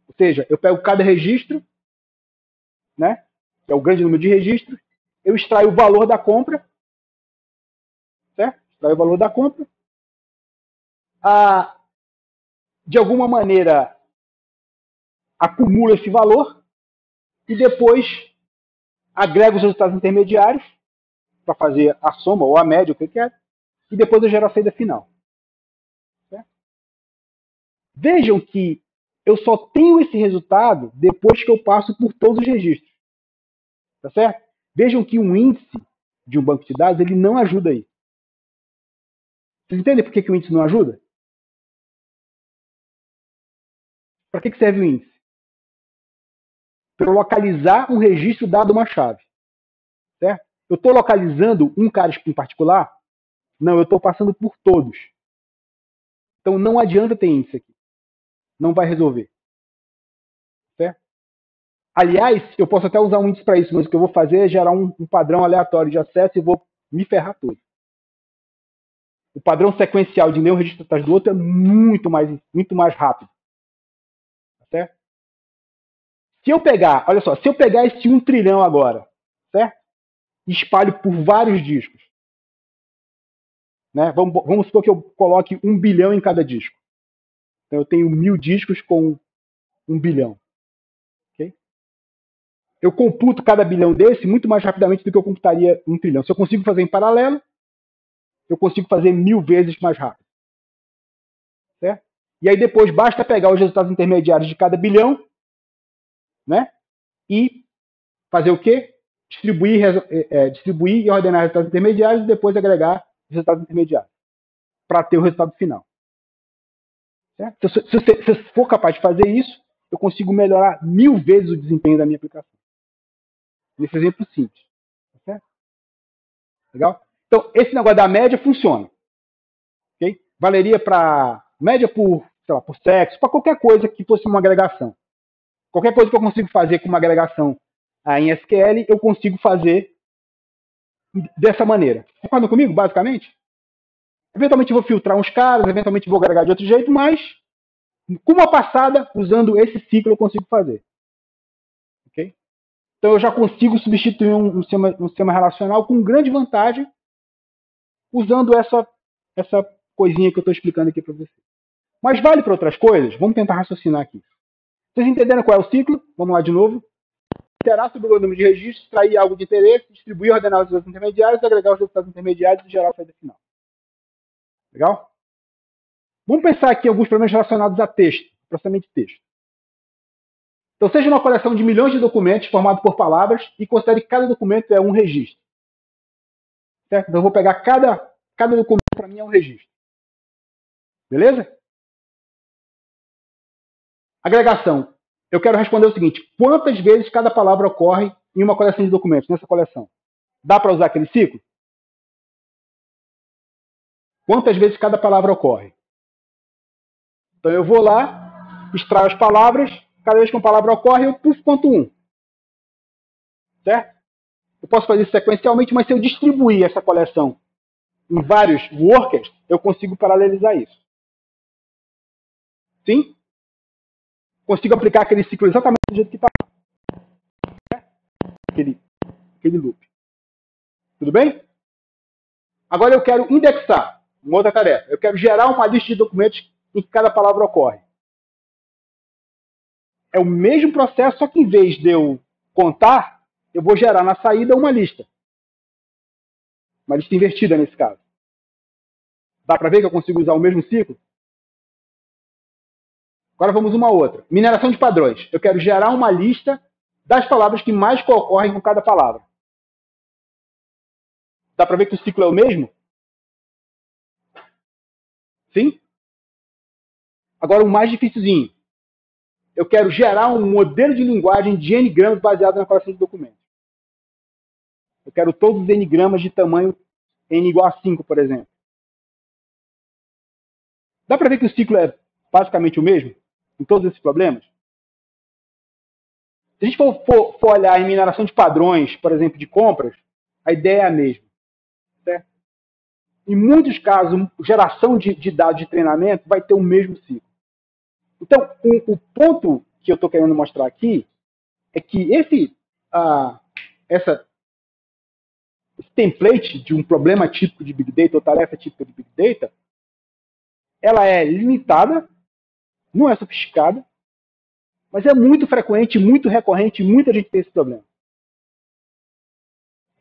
Ou seja, eu pego cada registro, né, que é o grande número de registros, eu extraio o valor da compra, certo? Extraio o valor da compra. De alguma maneira, acumulo esse valor e depois agrego os resultados intermediários para fazer a soma ou a média, o que eu quero, e depois eu gero a saída final. Certo? Vejam que eu só tenho esse resultado depois que eu passo por todos os registros. Tá certo? Vejam que um índice de um banco de dados ele não ajuda aí. Vocês entendem por que o índice não ajuda? Para que serve o índice? Para localizar um registro dado uma chave. Certo? Eu estou localizando um cara em particular? Não, eu estou passando por todos. Então não adianta ter índice aqui. Não vai resolver. Certo? Aliás, eu posso até usar um índice para isso, mas o que eu vou fazer é gerar um padrão aleatório de acesso e vou me ferrar todo. O padrão sequencial de nenhum registro atrás do outro é muito mais rápido. Certo? Se eu pegar, olha só, se eu pegar esse 1 trilhão agora, certo? E espalho por vários discos, né? Vamos supor que eu coloque 1 bilhão em cada disco. Então eu tenho 1000 discos com 1 bilhão. Okay? eu computo cada bilhão desse muito mais rapidamente do que eu computaria 1 trilhão. Se eu consigo fazer em paralelo, eu consigo fazer 1000 vezes mais rápido. Certo? E aí depois basta pegar os resultados intermediários de cada bilhão, né? E fazer o quê? Distribuir e ordenar resultados intermediários e depois agregar os resultados intermediários para ter o resultado final. Certo? Se eu for capaz de fazer isso, eu consigo melhorar 1000 vezes o desempenho da minha aplicação. Nesse exemplo simples. Certo? Legal? Então, esse negócio da média funciona. Okay? Valeria para média por, sei lá, por sexo, para qualquer coisa que fosse uma agregação. Qualquer coisa que eu consigo fazer com uma agregação em SQL, eu consigo fazer dessa maneira. Concordam comigo, basicamente? Eventualmente vou filtrar uns caras, eventualmente vou agregar de outro jeito, mas com uma passada, usando esse ciclo, eu consigo fazer. Okay? Então eu já consigo substituir um sistema relacional com grande vantagem usando essa coisinha que eu estou explicando aqui para vocês. Mas vale para outras coisas? Vamos tentar raciocinar aqui. Vocês entenderam qual é o ciclo? Vamos lá de novo. Iterar sobre o número de registros, extrair algo de interesse, distribuir, ordenar os resultados intermediários, agregar os resultados intermediários e gerar a saída final. Legal? Vamos pensar aqui em alguns problemas relacionados a texto, processamento de texto. Então, seja uma coleção de milhões de documentos formado por palavras e considere que cada documento é um registro. Certo? Então, eu vou pegar cada documento, para mim, é um registro. Beleza? Agregação. Eu quero responder o seguinte: quantas vezes cada palavra ocorre em uma coleção de documentos, nessa coleção? Dá para usar aquele ciclo? Quantas vezes cada palavra ocorre? Então eu vou lá, extraio as palavras, cada vez que uma palavra ocorre, eu conto 1. Certo? Eu posso fazer isso sequencialmente, mas se eu distribuir essa coleção em vários workers, eu consigo paralelizar isso. Sim? Consigo aplicar aquele ciclo exatamente do jeito que está. Aquele loop. Tudo bem? Agora eu quero indexar. Uma outra tarefa. Eu quero gerar uma lista de documentos em que cada palavra ocorre. É o mesmo processo, só que em vez de eu contar, eu vou gerar na saída uma lista. Uma lista invertida nesse caso. Dá para ver que eu consigo usar o mesmo ciclo? Agora vamos uma outra. Mineração de padrões. Eu quero gerar uma lista das palavras que mais ocorrem com cada palavra. Dá para ver que o ciclo é o mesmo? Sim? Agora o mais dificilzinho. Eu quero gerar um modelo de linguagem de n-gramas baseado na coleção de documentos. Eu quero todos os n-gramas de tamanho n igual a 5, por exemplo. Dá para ver que o ciclo é basicamente o mesmo em todos esses problemas? Se a gente for olhar em mineração de padrões, por exemplo, de compras, a ideia é a mesma. Certo? Em muitos casos, geração de dados de treinamento vai ter o mesmo ciclo. Então, o ponto que eu estou querendo mostrar aqui é que esse template de um problema típico de Big Data ou tarefa típica de Big Data, ela é limitada, não é sofisticada, mas é muito frequente, muito recorrente, muita gente tem esse problema.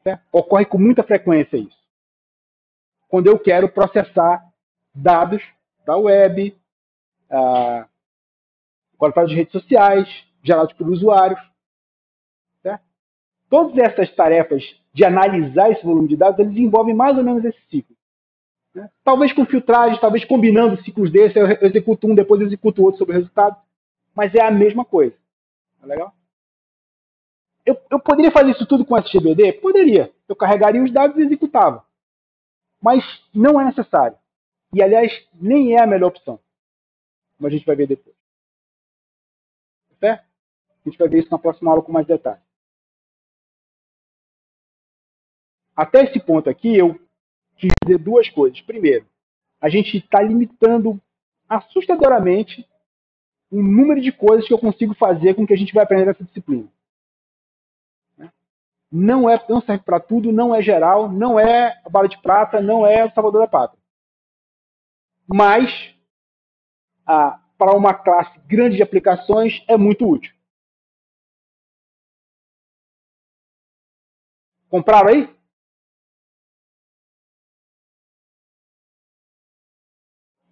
Certo? Ocorre com muita frequência isso. Quando eu quero processar dados da web, coletados de redes sociais, gerados por usuários. Certo? Todas essas tarefas de analisar esse volume de dados, eles envolvem mais ou menos esse ciclo. Né? Talvez com filtragem, talvez combinando ciclos desses, eu executo um, depois eu executo outro sobre o resultado, mas é a mesma coisa. Tá legal? Eu poderia fazer isso tudo com SGBD? Poderia. Eu carregaria os dados e executava. Mas não é necessário. E, aliás, nem é a melhor opção. Como a gente vai ver depois. Certo? A gente vai ver isso na próxima aula com mais detalhes. Até esse ponto aqui, eu quis dizer duas coisas. Primeiro, a gente está limitando assustadoramente o número de coisas que eu consigo fazer com que a gente vai aprender nessa disciplina. Não serve para tudo, não é geral, não é a bala de prata, não é o salvador da pátria. Mas, para uma classe grande de aplicações, é muito útil. Compraram aí?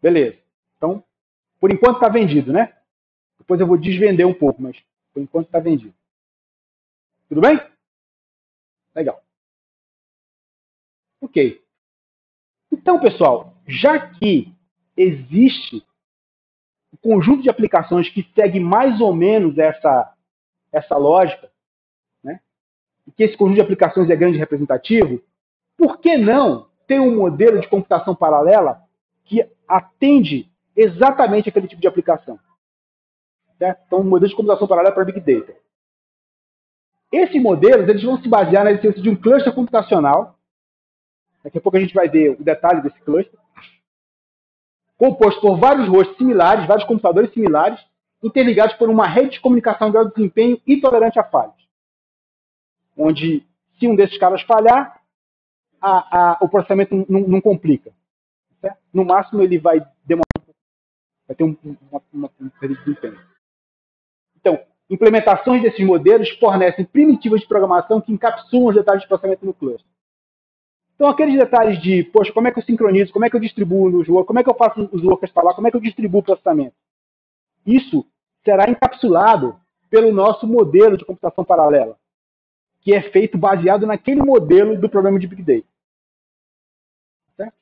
Beleza. Então, por enquanto está vendido, né? Depois eu vou desvender um pouco, mas por enquanto está vendido. Tudo bem? Legal. Ok. Então, pessoal, já que existe um conjunto de aplicações que segue mais ou menos essa lógica, né? E que esse conjunto de aplicações é grande e representativo, por que não ter um modelo de computação paralela que atende exatamente aquele tipo de aplicação? Certo? Então, um modelo de computação paralela para Big Data. Esses modelos eles vão se basear na existência de um cluster computacional. Daqui a pouco a gente vai ver o detalhe desse cluster, composto por vários hosts similares, vários computadores similares, interligados por uma rede de comunicação de alto desempenho e tolerante a falhas. Onde, se um desses caras falhar, o processamento não complica. Certo? No máximo, ele vai demorar, vai ter uma perda de desempenho. Então, implementações desses modelos fornecem primitivas de programação que encapsulam os detalhes de processamento no cluster. Então, aqueles detalhes de, poxa, como é que eu sincronizo, como é que eu distribuo nos workers, como é que eu faço os workers falar, como é que eu distribuo o processamento. Isso será encapsulado pelo nosso modelo de computação paralela, que é feito baseado naquele modelo do problema de Big Data. Certo?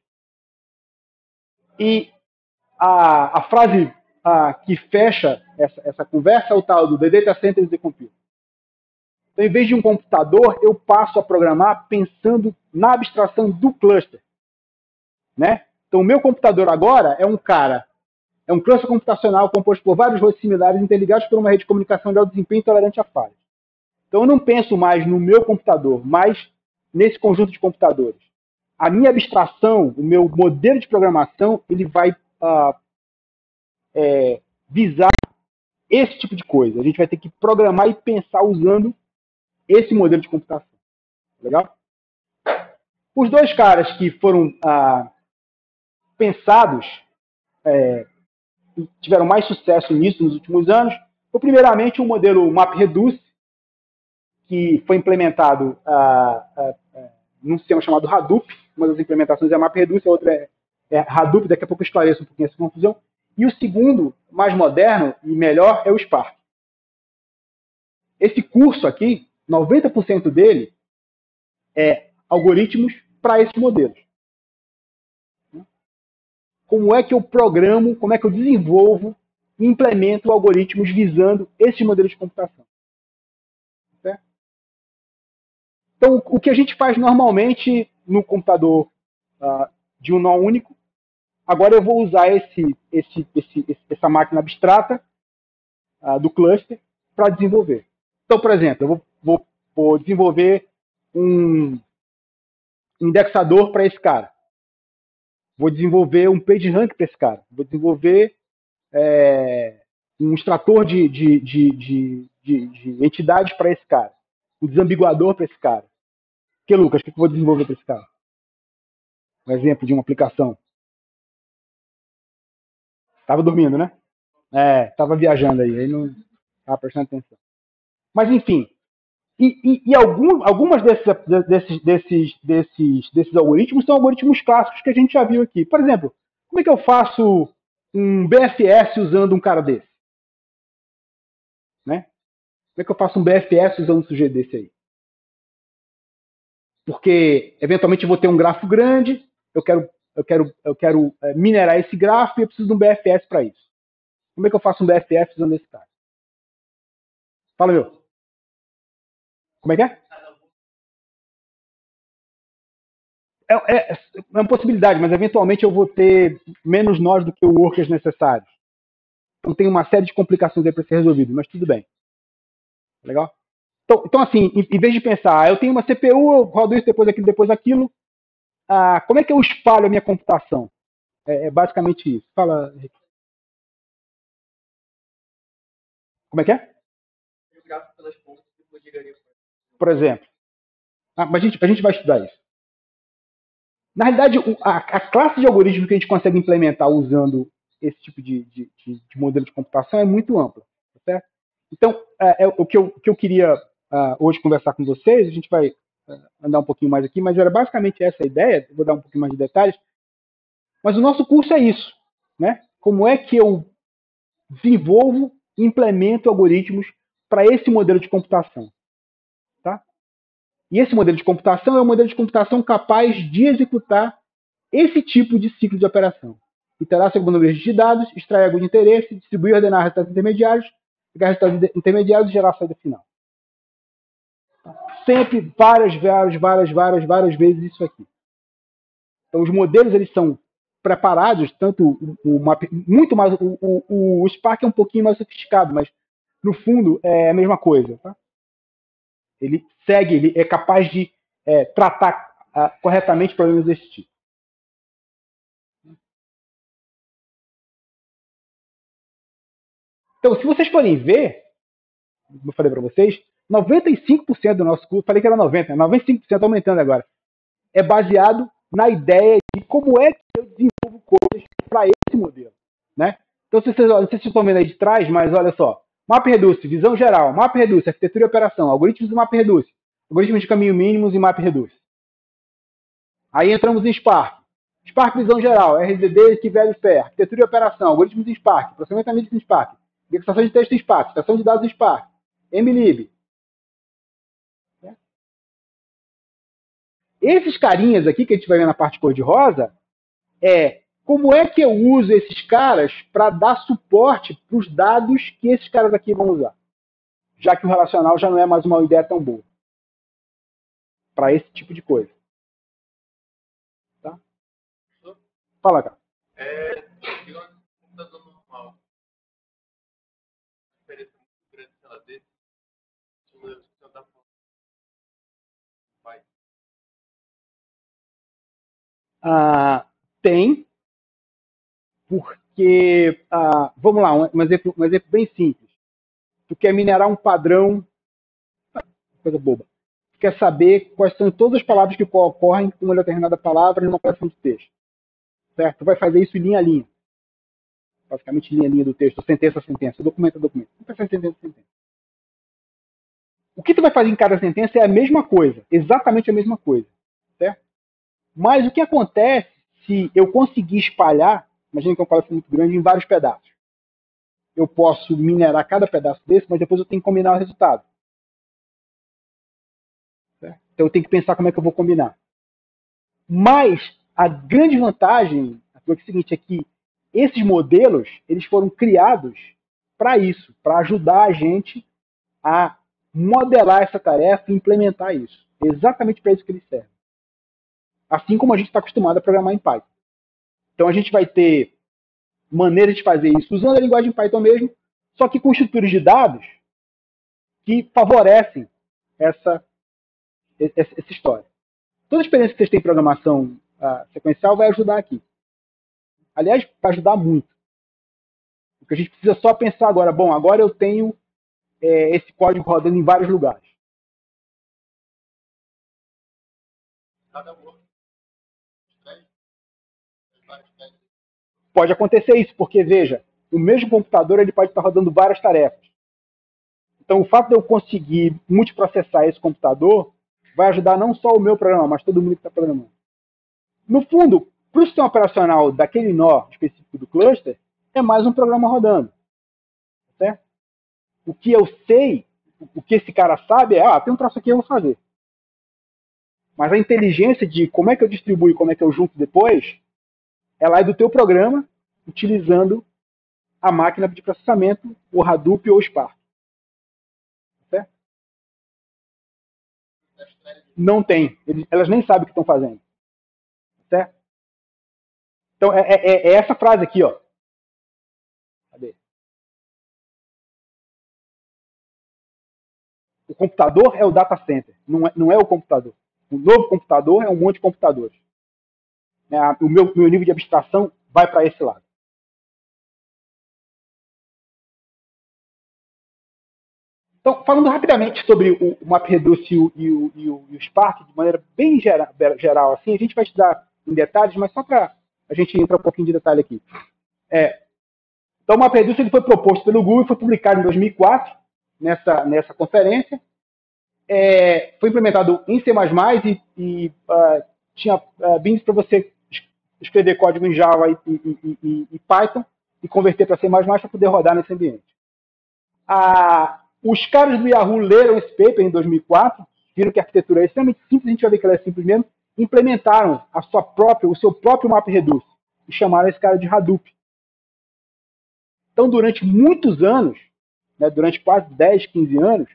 E a frase que fecha essa conversa é o tal do The Data Center is the Computer. Então, em vez de um computador, eu passo a programar pensando na abstração do cluster. Né? Então, o meu computador agora é um cluster computacional composto por vários hosts similares interligados por uma rede de comunicação de alto desempenho tolerante a falhas. Então, eu não penso mais no meu computador, mas nesse conjunto de computadores. A minha abstração, o meu modelo de programação, ele vai visar esse tipo de coisa. A gente vai ter que programar e pensar usando esse modelo de computação. Legal? Os dois caras que foram pensados e tiveram mais sucesso nisso nos últimos anos foi, primeiramente, o modelo MapReduce, que foi implementado num sistema chamado Hadoop. Uma das implementações é MapReduce, a outra é Hadoop. Daqui a pouco eu esclareço um pouquinho essa confusão. E o segundo, mais moderno e melhor, é o Spark. Esse curso aqui, 90% dele é algoritmos para esses modelos. Como é que eu programo, como é que eu desenvolvo e implemento algoritmos visando esses modelos de computação. Certo? Então, o que a gente faz normalmente no computador de um nó único, agora eu vou usar essa máquina abstrata do cluster para desenvolver. Então, por exemplo, eu vou desenvolver um indexador para esse cara. Vou desenvolver um PageRank para esse cara. Vou desenvolver um extrator de entidades para esse cara. Um desambiguador para esse cara. Lucas, o que eu vou desenvolver para esse cara? Um exemplo de uma aplicação. Estava dormindo, né? Estava viajando aí não estava prestando atenção. Mas, enfim, algumas desses algoritmos são algoritmos clássicos que a gente já viu aqui. Por exemplo, como é que eu faço um BFS usando um cara desse? Né? Como é que eu faço um BFS usando um sujeito desse aí? Porque, eventualmente, eu vou ter um grafo grande, eu quero minerar esse grafo e eu preciso de um BFS para isso. Como é que eu faço um BFS usando esse cara? Fala, meu. Como é que é? É uma possibilidade, mas eventualmente eu vou ter menos nós do que o workers necessários. Então tem uma série de complicações aí para ser resolvido, mas tudo bem. Legal? Então assim, em vez de pensar, eu tenho uma CPU, eu rodo isso, depois aquilo, como é que eu espalho a minha computação? É basicamente isso. Fala, Henrique. Como é que é? Por exemplo. Mas a gente vai estudar isso. Na realidade, a classe de algoritmos que a gente consegue implementar usando esse tipo de modelo de computação é muito ampla. Tá certo? Então, o que eu queria hoje conversar com vocês, a gente vai andar um pouquinho mais aqui, mas era basicamente essa a ideia. Vou dar um pouquinho mais de detalhes. Mas o nosso curso é isso, né? Como é que eu desenvolvo e implemento algoritmos para esse modelo de computação, tá? E esse modelo de computação é um modelo de computação capaz de executar esse tipo de ciclo de operação. Iterar sobre o número de dados, extrair algo de interesse, distribuir e ordenar resultados intermediários, pegar resultados intermediários e gerar a saída final. Sempre várias vezes isso aqui. Então os modelos eles são preparados, tanto muito mais o Spark é um pouquinho mais sofisticado, mas no fundo é a mesma coisa, tá? Ele segue, ele é capaz de tratar corretamente problemas desse tipo. Então, se vocês forem ver, como eu falei para vocês, 95% do nosso curso, falei que era 90%, 95% aumentando agora, é baseado na ideia de como é que eu desenvolvo coisas para esse modelo, né? Então, se vocês, não sei se vocês estão vendo aí de trás, mas olha só, MapReduce, visão geral, MapReduce, arquitetura e operação, algoritmos do MapReduce, algoritmos de caminho mínimos e MapReduce. Aí entramos em Spark. Spark visão geral, RDD, Kivell e FAIR, arquitetura e operação, algoritmos em Spark, processamento em Spark, indexação de texto em Spark, extração de dados em Spark, MLib. Esses carinhas aqui que a gente vai ver na parte cor-de-rosa como é que eu uso esses caras para dar suporte para os dados que esses caras aqui vão usar. Já que o relacional já não é mais uma ideia tão boa para esse tipo de coisa. Tá? Fala, cara. Tem, porque, vamos lá, um exemplo bem simples. Tu quer minerar um padrão, coisa boba. Tu quer saber quais são todas as palavras que ocorrem com uma determinada palavra numa operação de texto. Certo? Tu vai fazer isso linha a linha. Basicamente linha a linha do texto, sentença a sentença, documento a documento. Não precisa sentença a sentença. O que tu vai fazer em cada sentença é a mesma coisa, exatamente a mesma coisa. Certo? Mas o que acontece se eu conseguir espalhar, imagina que é um parágrafo muito grande, em vários pedaços. Eu posso minerar cada pedaço desse, mas depois eu tenho que combinar o resultado. Certo? Então eu tenho que pensar como é que eu vou combinar. Mas a grande vantagem é o seguinte, é que esses modelos eles foram criados para isso, para ajudar a gente a modelar essa tarefa e implementar isso. É exatamente para isso que eles servem. Assim como a gente está acostumado a programar em Python. Então a gente vai ter maneiras de fazer isso usando a linguagem Python mesmo, só que com estruturas de dados que favorecem essa história. Toda a experiência que vocês têm em programação sequencial vai ajudar aqui. Aliás, vai ajudar muito. Porque a gente precisa só pensar agora, bom, agora eu tenho esse código rodando em vários lugares. Pode acontecer isso, porque, veja, o mesmo computador ele pode estar rodando várias tarefas. Então, o fato de eu conseguir multiprocessar esse computador vai ajudar não só o meu programa, mas todo mundo que está programando. No fundo, para o sistema operacional daquele nó específico do cluster, é mais um programa rodando. Certo? O que eu sei, o que esse cara sabe tem um troço aqui, eu vou fazer. Mas a inteligência de como é que eu distribuo e como é que eu junto depois, ela é do teu programa, utilizando a máquina de processamento, o Hadoop ou o Spark. Certo? Não tem. Elas nem sabem o que estão fazendo. Certo? Então, é essa frase aqui, ó. Cadê? O computador é o data center, não é o computador. O novo computador é um monte de computadores. O meu nível de abstração vai para esse lado. Então, falando rapidamente sobre o MapReduce e o Spark, de maneira bem geral, assim, a gente vai estudar em detalhes, mas só para a gente entrar um pouquinho de detalhe aqui. Então, o MapReduce ele foi proposto pelo Google e foi publicado em 2004, nessa conferência. foi implementado em C++ e tinha bins para você escrever código em Java e Python e converter para C++ para poder rodar nesse ambiente. Os caras do Yahoo leram esse paper em 2004, viram que a arquitetura é extremamente simples, a gente vai ver que ela é simples mesmo, implementaram o seu próprio MapReduce e chamaram esse cara de Hadoop. Então, durante muitos anos, né, durante quase 10, 15 anos,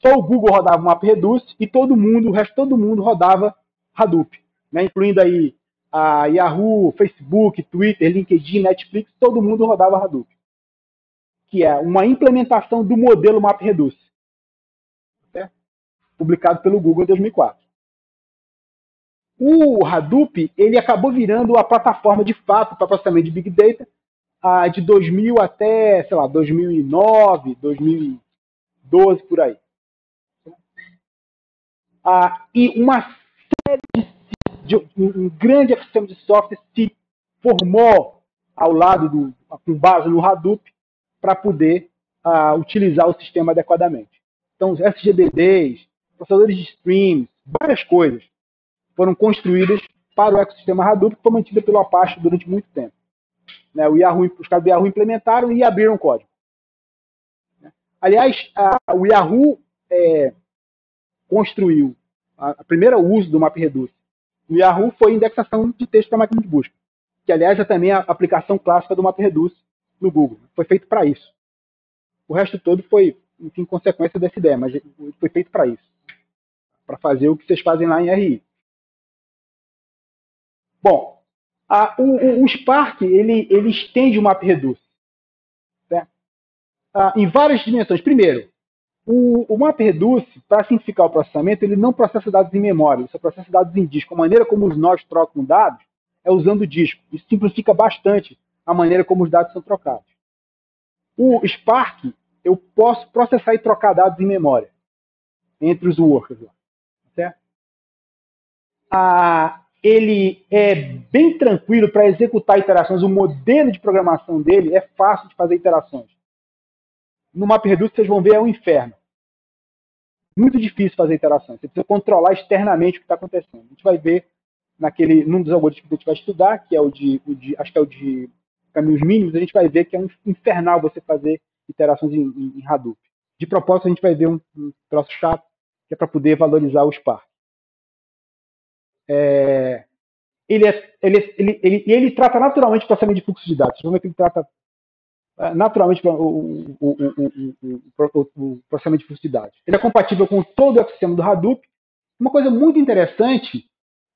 só o Google rodava o MapReduce e o resto todo mundo rodava Hadoop, né, incluindo aí a Yahoo, Facebook, Twitter, LinkedIn, Netflix, todo mundo rodava Hadoop, que é uma implementação do modelo MapReduce, certo? Publicado pelo Google em 2004. O Hadoop ele acabou virando a plataforma de fato para processamento de Big Data de 2000 até, sei lá, 2009, 2012, por aí. E um grande ecossistema de software se formou ao lado com base no Hadoop para poder utilizar o sistema adequadamente. Então, SGBDs, processadores de streams, várias coisas foram construídas para o ecossistema Hadoop, que foi mantido pelo Apache durante muito tempo. Né, os caras do Yahoo implementaram e abriram código. Aliás, o Yahoo construiu a primeira uso do MapReduce. O Yahoo foi indexação de texto para máquina de busca, que aliás é também a aplicação clássica do MapReduce no Google. Foi feito para isso. O resto todo foi, enfim, consequência dessa ideia, mas foi feito para isso, para fazer o que vocês fazem lá em RI. Bom, o Spark ele estende o MapReduce, né? Em várias dimensões. Primeiro, o MapReduce, para simplificar o processamento, ele não processa dados em memória, ele só processa dados em disco. A maneira como os nós trocam dados é usando o disco. Isso simplifica bastante a maneira como os dados são trocados. O Spark, eu posso processar e trocar dados em memória entre os workers lá, certo? Ele é bem tranquilo para executar iterações. O modelo de programação dele é fácil de fazer iterações. No MapReduce, vocês vão ver, é um inferno. Muito difícil fazer iterações. Você precisa controlar externamente o que está acontecendo. A gente vai ver num dos algoritmos que a gente vai estudar, que é acho que é o de caminhos mínimos, a gente vai ver que é um infernal você fazer iterações em Hadoop. De propósito, a gente vai ver um troço chato, que é para poder valorizar o Spark. Ele trata naturalmente o processamento de fluxo de dados. Vamos ver que ele trata naturalmente o processamento de fluxo de dados. Ele é compatível com todo o ecossistema do Hadoop. Uma coisa muito interessante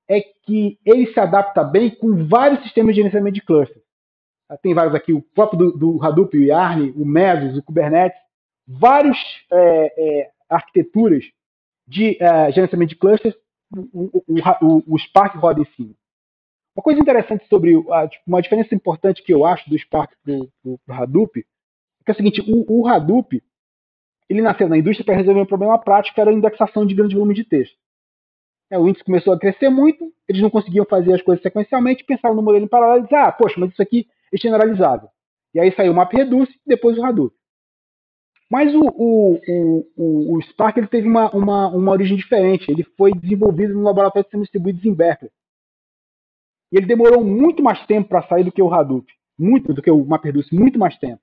é que ele se adapta bem com vários sistemas de gerenciamento de clusters. Tem vários aqui, o próprio do Hadoop, o Yarn, o Mesos, o Kubernetes, várias arquiteturas de gerenciamento de clusters, o Spark roda em cima. Uma coisa interessante sobre uma diferença importante que eu acho do Spark para o Hadoop é que é o seguinte: o Hadoop ele nasceu na indústria para resolver um problema prático, que era a indexação de grandes volumes de texto. O índice começou a crescer muito, eles não conseguiam fazer as coisas sequencialmente, pensaram no modelo em paralelo e disseram, poxa, mas isso aqui é generalizável. E aí saiu o MapReduce e depois o Hadoop. Mas o Spark ele teve uma origem diferente. Ele foi desenvolvido no laboratório de sistemas distribuídos em Berkeley. E ele demorou muito mais tempo para sair do que o Hadoop, muito do que o MapReduce, muito mais tempo.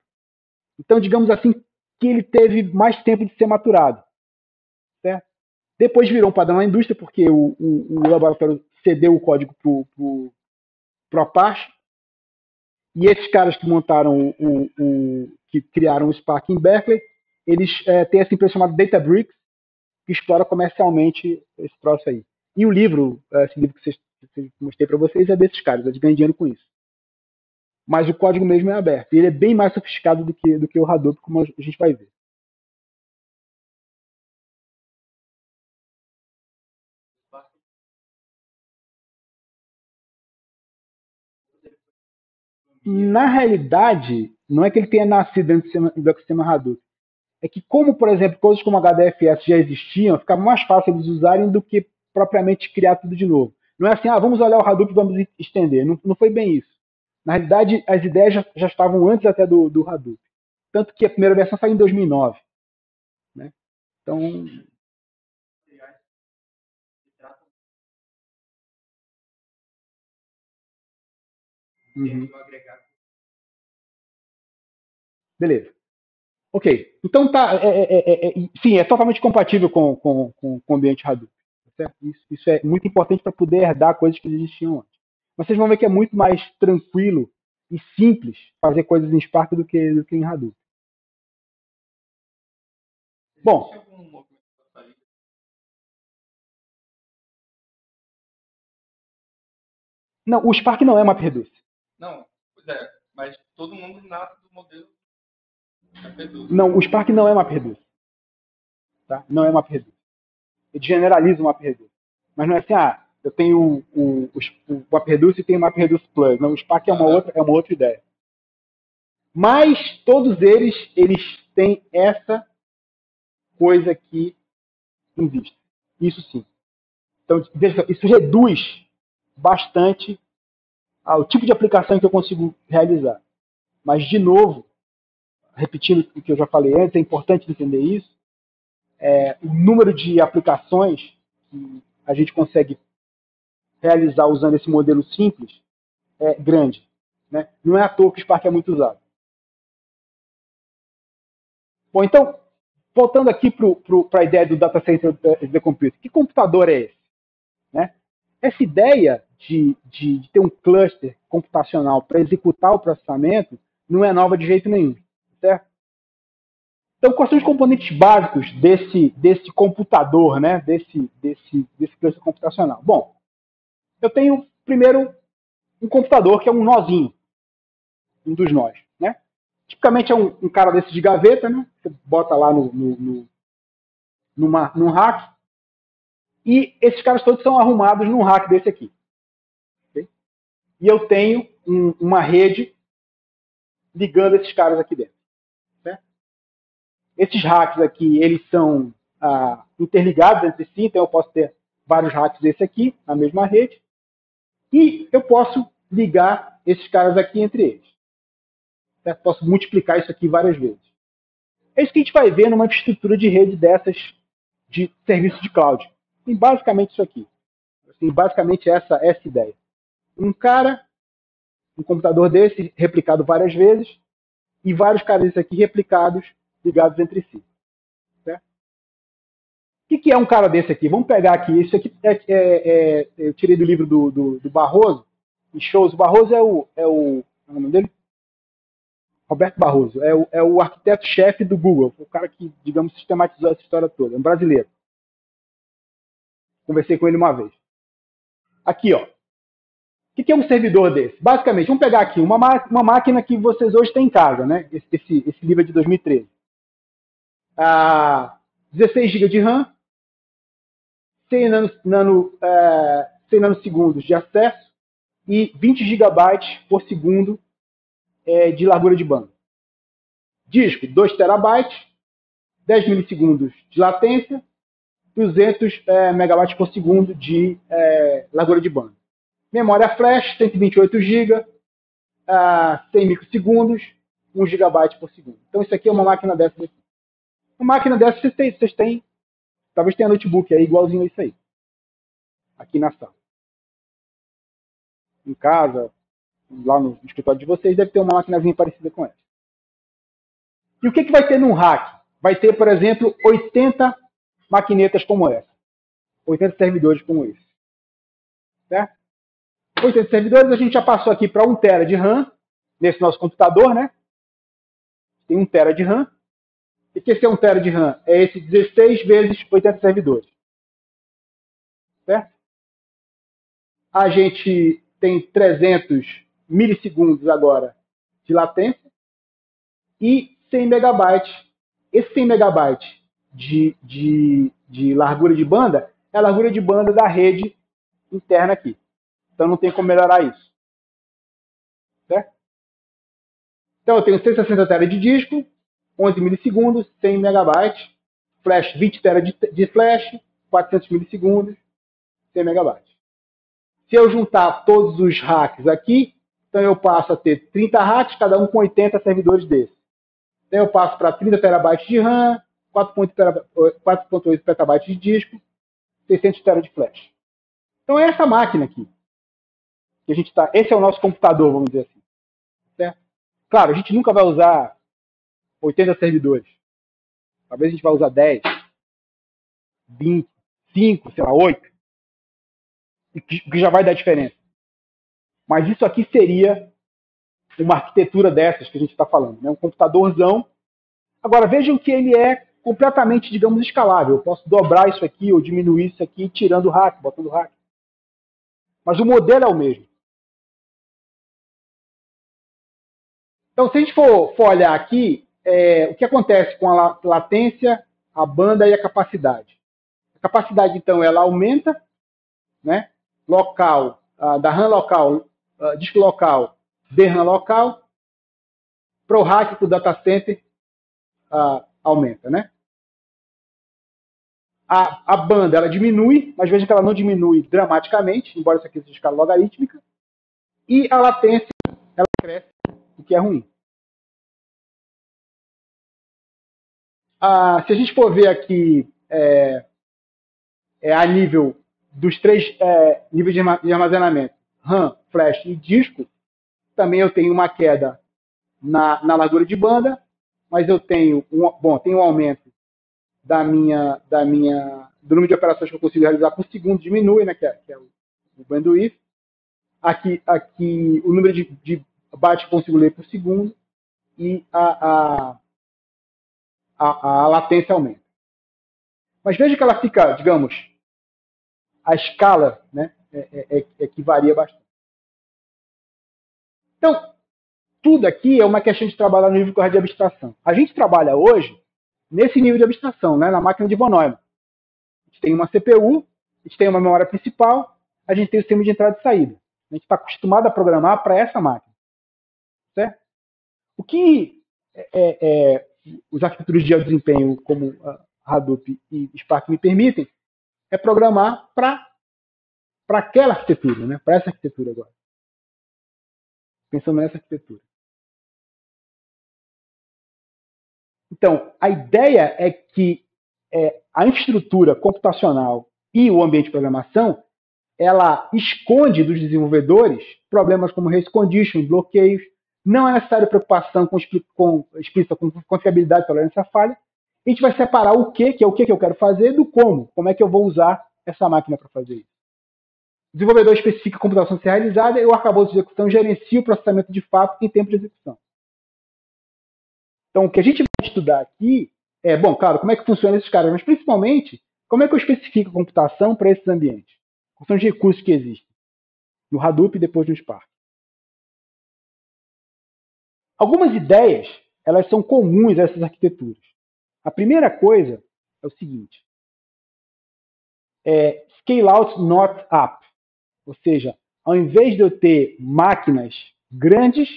Então, digamos assim, que ele teve mais tempo de ser maturado. Certo? Depois virou um padrão na indústria, porque o laboratório cedeu o código para o Apache. E esses caras que montaram que criaram o Spark em Berkeley, eles têm essa empresa chamada Databricks, que explora comercialmente esse troço aí. E o livro, esse livro que eu mostrei para vocês, é desses caras, eles ganham dinheiro com isso. Mas o código mesmo é aberto. E ele é bem mais sofisticado do que o Hadoop, como a gente vai ver. Na realidade, não é que ele tenha nascido dentro do ecossistema Hadoop. É que, como, por exemplo, coisas como HDFS já existiam, ficava mais fácil eles usarem do que propriamente criar tudo de novo. Não é assim, vamos olhar o Hadoop e vamos estender. Não foi bem isso. Na realidade, as ideias já estavam antes até do Hadoop. Tanto que a primeira versão saiu em 2009. Né? Então, Uhum. Beleza. Ok. Então tá. Sim, é totalmente compatível com o ambiente Hadoop. Certo? Isso é muito importante para poder herdar coisas que existiam antes. Mas vocês vão ver que é muito mais tranquilo e simples fazer coisas em Spark do que em Hadoop. Bom, não, o Spark não é MapReduce. Não, o Spark não é MapReduce. Tá? Não é MapReduce. Ele generaliza o MapReduce. Mas não é assim, eu tenho o MapReduce e tenho o MapReduce Plus. Não, o Spark é uma outra ideia. Mas todos eles têm essa coisa aqui em vista. Isso sim. Então, isso reduz bastante o tipo de aplicação que eu consigo realizar. Mas, de novo, repetindo o que eu já falei antes, é importante entender isso, o número de aplicações que a gente consegue realizar usando esse modelo simples é grande. Né? Não é à toa que o Spark é muito usado. Bom, então, voltando aqui para a ideia do Data Center as a Compute, que computador é esse? Né? Essa ideia de ter um cluster computacional para executar o processamento não é nova de jeito nenhum. Certo? Então, quais são os componentes básicos desse computador, né? desse cluster computacional? Bom, eu tenho, primeiro, um computador que é um nozinho, um dos nós. Né? Tipicamente é um cara desse de gaveta, né? Você bota lá num rack, e esses caras todos são arrumados num rack desse aqui. Okay? E eu tenho uma rede ligando esses caras aqui dentro. Certo? Esses racks aqui, eles são interligados entre si, então eu posso ter vários racks desse aqui, na mesma rede, e eu posso ligar esses caras aqui entre eles. Certo? Posso multiplicar isso aqui várias vezes. É isso que a gente vai ver numa infraestrutura de rede dessas de serviço de cloud. E basicamente isso aqui. Assim, basicamente essa é a ideia. Um computador desse replicado várias vezes e vários caras aqui replicados, ligados entre si. Certo? O que é um cara desse aqui? Vamos pegar aqui. Isso aqui eu tirei do livro do Barroso. E shows. O Barroso é o nome dele? Roberto Barroso. É o arquiteto-chefe do Google. O cara que, digamos, sistematizou essa história toda. É um brasileiro. Conversei com ele uma vez. Aqui, ó. O que é um servidor desse? Basicamente, vamos pegar aqui uma máquina que vocês hoje têm em casa, né? Esse livro é de 2013. 16 GB de RAM, 100 nanosegundos de acesso e 20 GB por segundo de largura de banda. Disco, 2 TB, 10 milissegundos de latência, 200 megabytes por segundo de largura de banda. Memória flash, 128 GB, 100 microsegundos, 1 GB por segundo. Então isso aqui é uma máquina dessa daqui. Uma máquina dessa vocês têm, talvez tenha notebook aí igualzinho a isso aí. Aqui na sala. Em casa, lá no escritório de vocês, deve ter uma maquinazinha parecida com essa. E o que vai ter num rack? Vai ter, por exemplo, 80 maquinetas como essa. 80 servidores como esse. Certo? 80 servidores, a gente já passou aqui para 1 TB de RAM, nesse nosso computador, né? Tem 1 TB de RAM. E que esse é 1 TB de RAM? É esse 16 vezes 80 servidores. Certo? A gente tem 300 milissegundos agora de latência e 100 megabytes. Esse 100 megabytes de largura de banda é a largura de banda da rede interna aqui. Então não tem como melhorar isso. Certo? Então eu tenho 160 TB de disco, 11 milissegundos, 100 megabytes, flash 20 TB de flash, 400 milissegundos, 100 megabytes. Se eu juntar todos os racks aqui, então eu passo a ter 30 racks, cada um com 80 servidores desses. Então eu passo para 30 terabytes de RAM, 4.8 petabytes de disco, 600 TB de flash. Então é essa máquina aqui. que a gente tá, esse é o nosso computador, vamos dizer assim. Certo? Claro, a gente nunca vai usar 80 servidores. Talvez a gente vai usar 10, 20, 5, sei lá, 8, o que já vai dar diferença. Mas isso aqui seria uma arquitetura dessas que a gente está falando, né? Um computadorzão. Agora, vejam que ele é completamente, digamos, escalável. Eu posso dobrar isso aqui ou diminuir isso aqui tirando o rack, botando o rack. Mas o modelo é o mesmo. Então, se a gente for olhar aqui, o que acontece com a latência, a banda e a capacidade? A capacidade, então, ela aumenta, né? Local, da RAM local, disco local, DRAM local, para o rack, para o data center, aumenta, né? A banda ela diminui, mas veja que ela não diminui dramaticamente, embora isso aqui seja escala logarítmica, e a latência ela cresce, o que é ruim. Se a gente for ver aqui a nível dos três níveis de armazenamento, RAM, flash e disco, também eu tenho uma queda na largura de banda, mas eu tenho tenho um aumento do número de operações que eu consigo realizar por segundo, diminui, né, que é o bandwidth. Aqui o número de bytes que eu consigo ler por segundo e a latência aumenta. Mas veja que ela fica, digamos, a escala, né, que varia bastante. Então, tudo aqui é uma questão de trabalhar no nível de abstração. A gente trabalha hoje nesse nível de abstração, né, na máquina de von Neumann. A gente tem uma CPU, a gente tem uma memória principal, a gente tem o sistema de entrada e saída. A gente está acostumado a programar para essa máquina. Certo? O que os arquiteturas de alto desempenho, como Hadoop e Spark, me permitem é programar para aquela arquitetura, né? Para essa arquitetura agora. Pensando nessa arquitetura. Então, a ideia é que a infraestrutura computacional e o ambiente de programação ela esconde dos desenvolvedores problemas como race condition, bloqueios. Não é necessário preocupação explícita com confiabilidade, tolerância à falha. A gente vai separar o que é o que eu quero fazer, do como é que eu vou usar essa máquina para fazer isso. O desenvolvedor especifica a computação a ser realizada e o arcabouço de execução gerencia o processamento de fato em tempo de execução. Então, o que a gente vai estudar aqui claro, como é que funciona esses caras, mas principalmente, como é que eu especifico a computação para esses ambientes? Quais são os recursos que existem? No Hadoop e depois no Spark. Algumas ideias, elas são comuns a essas arquiteturas. A primeira coisa é o seguinte: scale out, not up. Ou seja, ao invés de eu ter máquinas grandes,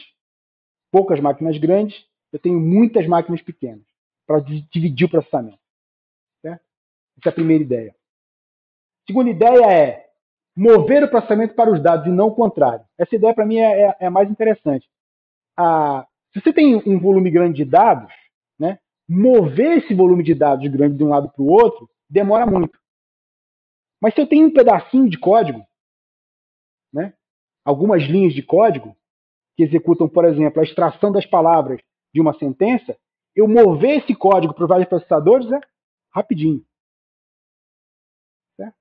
poucas máquinas grandes, eu tenho muitas máquinas pequenas para dividir o processamento. Certo? Essa é a primeira ideia. A segunda ideia é mover o processamento para os dados e não o contrário. Essa ideia, para mim, é a mais interessante. Se você tem um volume grande de dados, né, mover esse volume de dados grande de um lado para o outro demora muito. Mas se eu tenho um pedacinho de código, né, algumas linhas de código que executam, por exemplo, a extração das palavras de uma sentença, eu mover esse código para vários processadores rapidinho. Certo?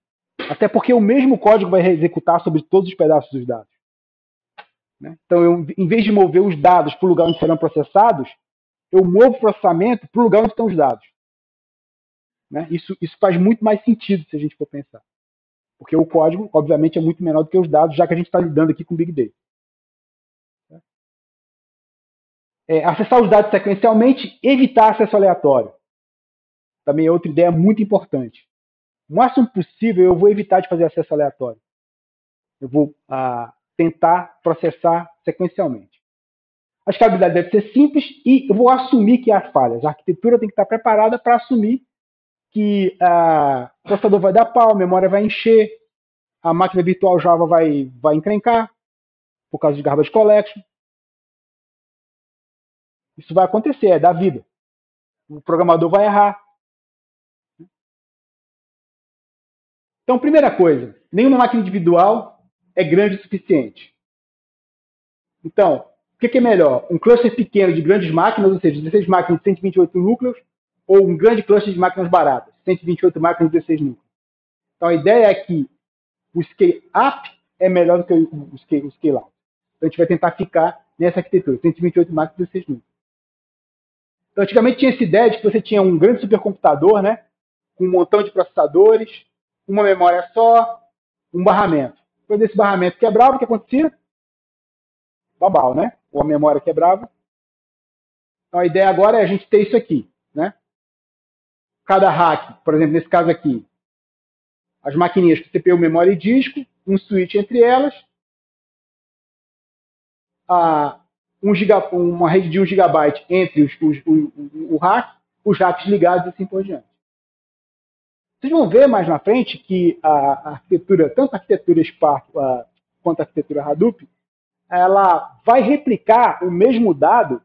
Até porque o mesmo código vai executar sobre todos os pedaços dos dados. Né? Então, em vez de mover os dados para o lugar onde serão processados, eu movo o processamento para o lugar onde estão os dados. Né? Isso faz muito mais sentido se a gente for pensar. Porque o código, obviamente, é muito menor do que os dados, já que a gente está lidando aqui com Big Data. Acessar os dados sequencialmente, evitar acesso aleatório. Também é outra ideia muito importante. O máximo possível, eu vou evitar de fazer acesso aleatório. Eu vou tentar processar sequencialmente. A escalabilidade deve ser simples e eu vou assumir que há falhas. A arquitetura tem que estar preparada para assumir que o processador vai dar pau, a memória vai encher, a máquina virtual Java vai encrencar por causa de garbage collection. Isso vai acontecer, é da vida. O programador vai errar. Então, primeira coisa, nenhuma máquina individual é grande o suficiente. Então, o que é melhor? Um cluster pequeno de grandes máquinas, ou seja, 16 máquinas de 128 núcleos, ou um grande cluster de máquinas baratas, 128 máquinas de 16 núcleos. Então, a ideia é que o scale-up é melhor do que o scale-out. Então, a gente vai tentar ficar nessa arquitetura, 128 máquinas de 16 núcleos. Então, antigamente tinha essa ideia de que você tinha um grande supercomputador, né, com um montão de processadores, uma memória só, um barramento. Depois desse barramento quebrava, o que acontecia? Babau, né? Ou a memória quebrava. Então, a ideia agora é a gente ter isso aqui, né? Cada rack, por exemplo, nesse caso aqui, as maquininhas com CPU, memória e disco, um switch entre elas, uma rede de 1 GB entre o rack, os racks ligados e assim por diante. Vocês vão ver mais na frente que a arquitetura, tanto a arquitetura Spark quanto a arquitetura Hadoop, ela vai replicar o mesmo dado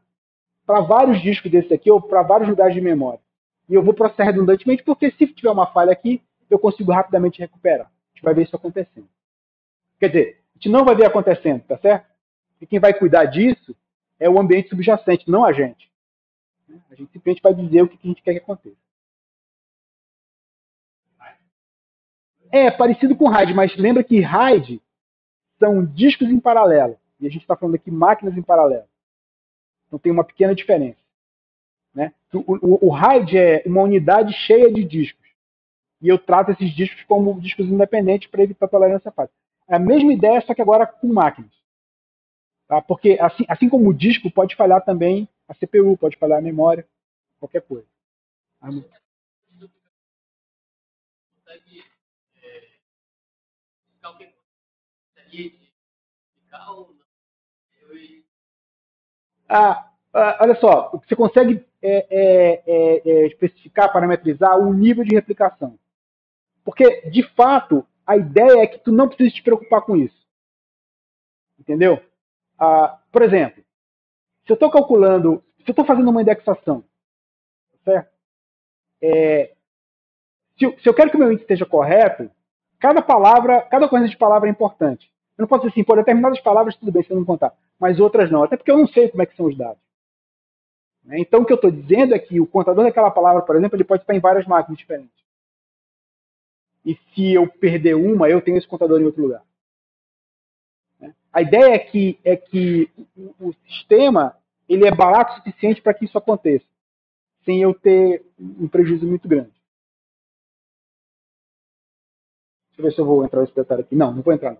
para vários discos desses aqui ou para vários lugares de memória. E eu vou processar redundantemente porque se tiver uma falha aqui, eu consigo rapidamente recuperar. A gente vai ver isso acontecendo. Quer dizer, a gente não vai ver acontecendo, tá certo? E quem vai cuidar disso é o ambiente subjacente, não a gente. A gente simplesmente vai dizer o que a gente quer que aconteça. É parecido com RAID, mas lembra que RAID são discos em paralelo. E a gente está falando aqui máquinas em paralelo. Então tem uma pequena diferença. Né? O RAID é uma unidade cheia de discos. E eu trato esses discos como discos independentes para evitar tolerância falha. É a mesma ideia, só que agora com máquinas. Tá? Porque assim como o disco, pode falhar também a CPU, pode falhar a memória, qualquer coisa. Olha só, você consegue especificar, parametrizar o nível de replicação. Porque, de fato, a ideia é que tu não precisa te preocupar com isso. Entendeu? Por exemplo, se eu estou calculando, se eu estou fazendo uma indexação, certo? Se eu quero que o meu índice esteja correto, cada coisa de palavra é importante. Eu não posso dizer assim, por determinadas palavras tudo bem, se eu não contar, mas outras não, até porque eu não sei como é que são os dados. Então, o que eu estou dizendo é que o contador daquela palavra, por exemplo, ele pode estar em várias máquinas diferentes. E se eu perder uma, eu tenho esse contador em outro lugar. A ideia é que o sistema ele é barato o suficiente para que isso aconteça, sem eu ter um prejuízo muito grande. Deixa eu ver se eu vou entrar nesse detalhe aqui. Não vou entrar.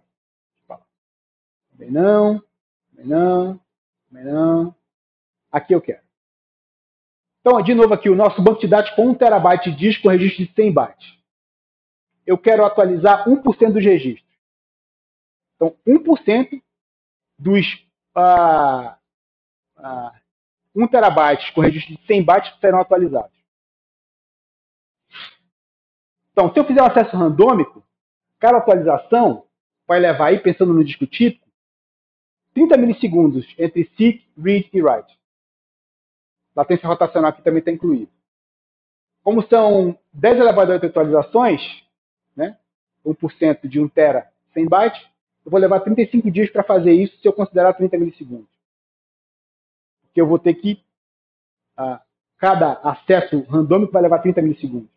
Também não, também não, também não. Aqui eu quero. Então, de novo aqui, o nosso banco de dados com 1 terabyte de disco com registro de 100 bytes. Eu quero atualizar 1% dos registros. Então, 1% dos 1 terabyte com registro de 100 bytes serão atualizados. Então, se eu fizer um acesso randômico, cada atualização vai levar aí, pensando no disco típico, 30 milissegundos entre seek, read e write. Latência rotacional aqui também está incluída. Como são 10 elevado a 8 atualizações, né, 1% de 1 tera 100 bytes, eu vou levar 35 dias para fazer isso se eu considerar 30 milissegundos. Porque eu vou ter que... cada acesso randômico vai levar 30 milissegundos.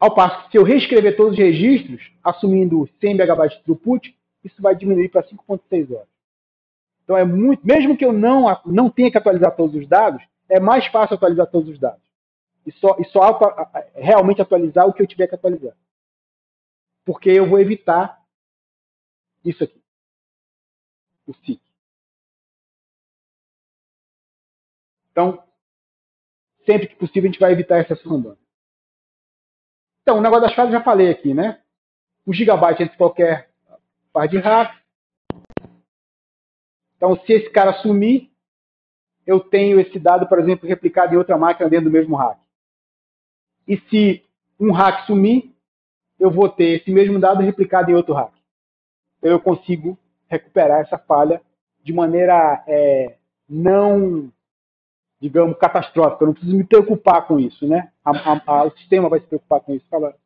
Ao passo que se eu reescrever todos os registros, assumindo 100 megabytes de throughput, isso vai diminuir para 5,6 horas. Então é muito, mesmo que eu não tenha que atualizar todos os dados, é mais fácil atualizar todos os dados. E só realmente atualizar o que eu tiver que atualizar. Porque eu vou evitar isso aqui. O seek. Então, sempre que possível, a gente vai evitar essa randômica. Então, o negócio das fases já falei aqui, né? O gigabyte entre qualquer par de rack. Então, se esse cara sumir, eu tenho esse dado, por exemplo, replicado em outra máquina dentro do mesmo rack. E se um rack sumir, eu vou ter esse mesmo dado replicado em outro rack. Então, eu consigo recuperar essa falha de maneira não, digamos, catastrófica. Eu não preciso me preocupar com isso, né? O sistema vai se preocupar com isso. Fala.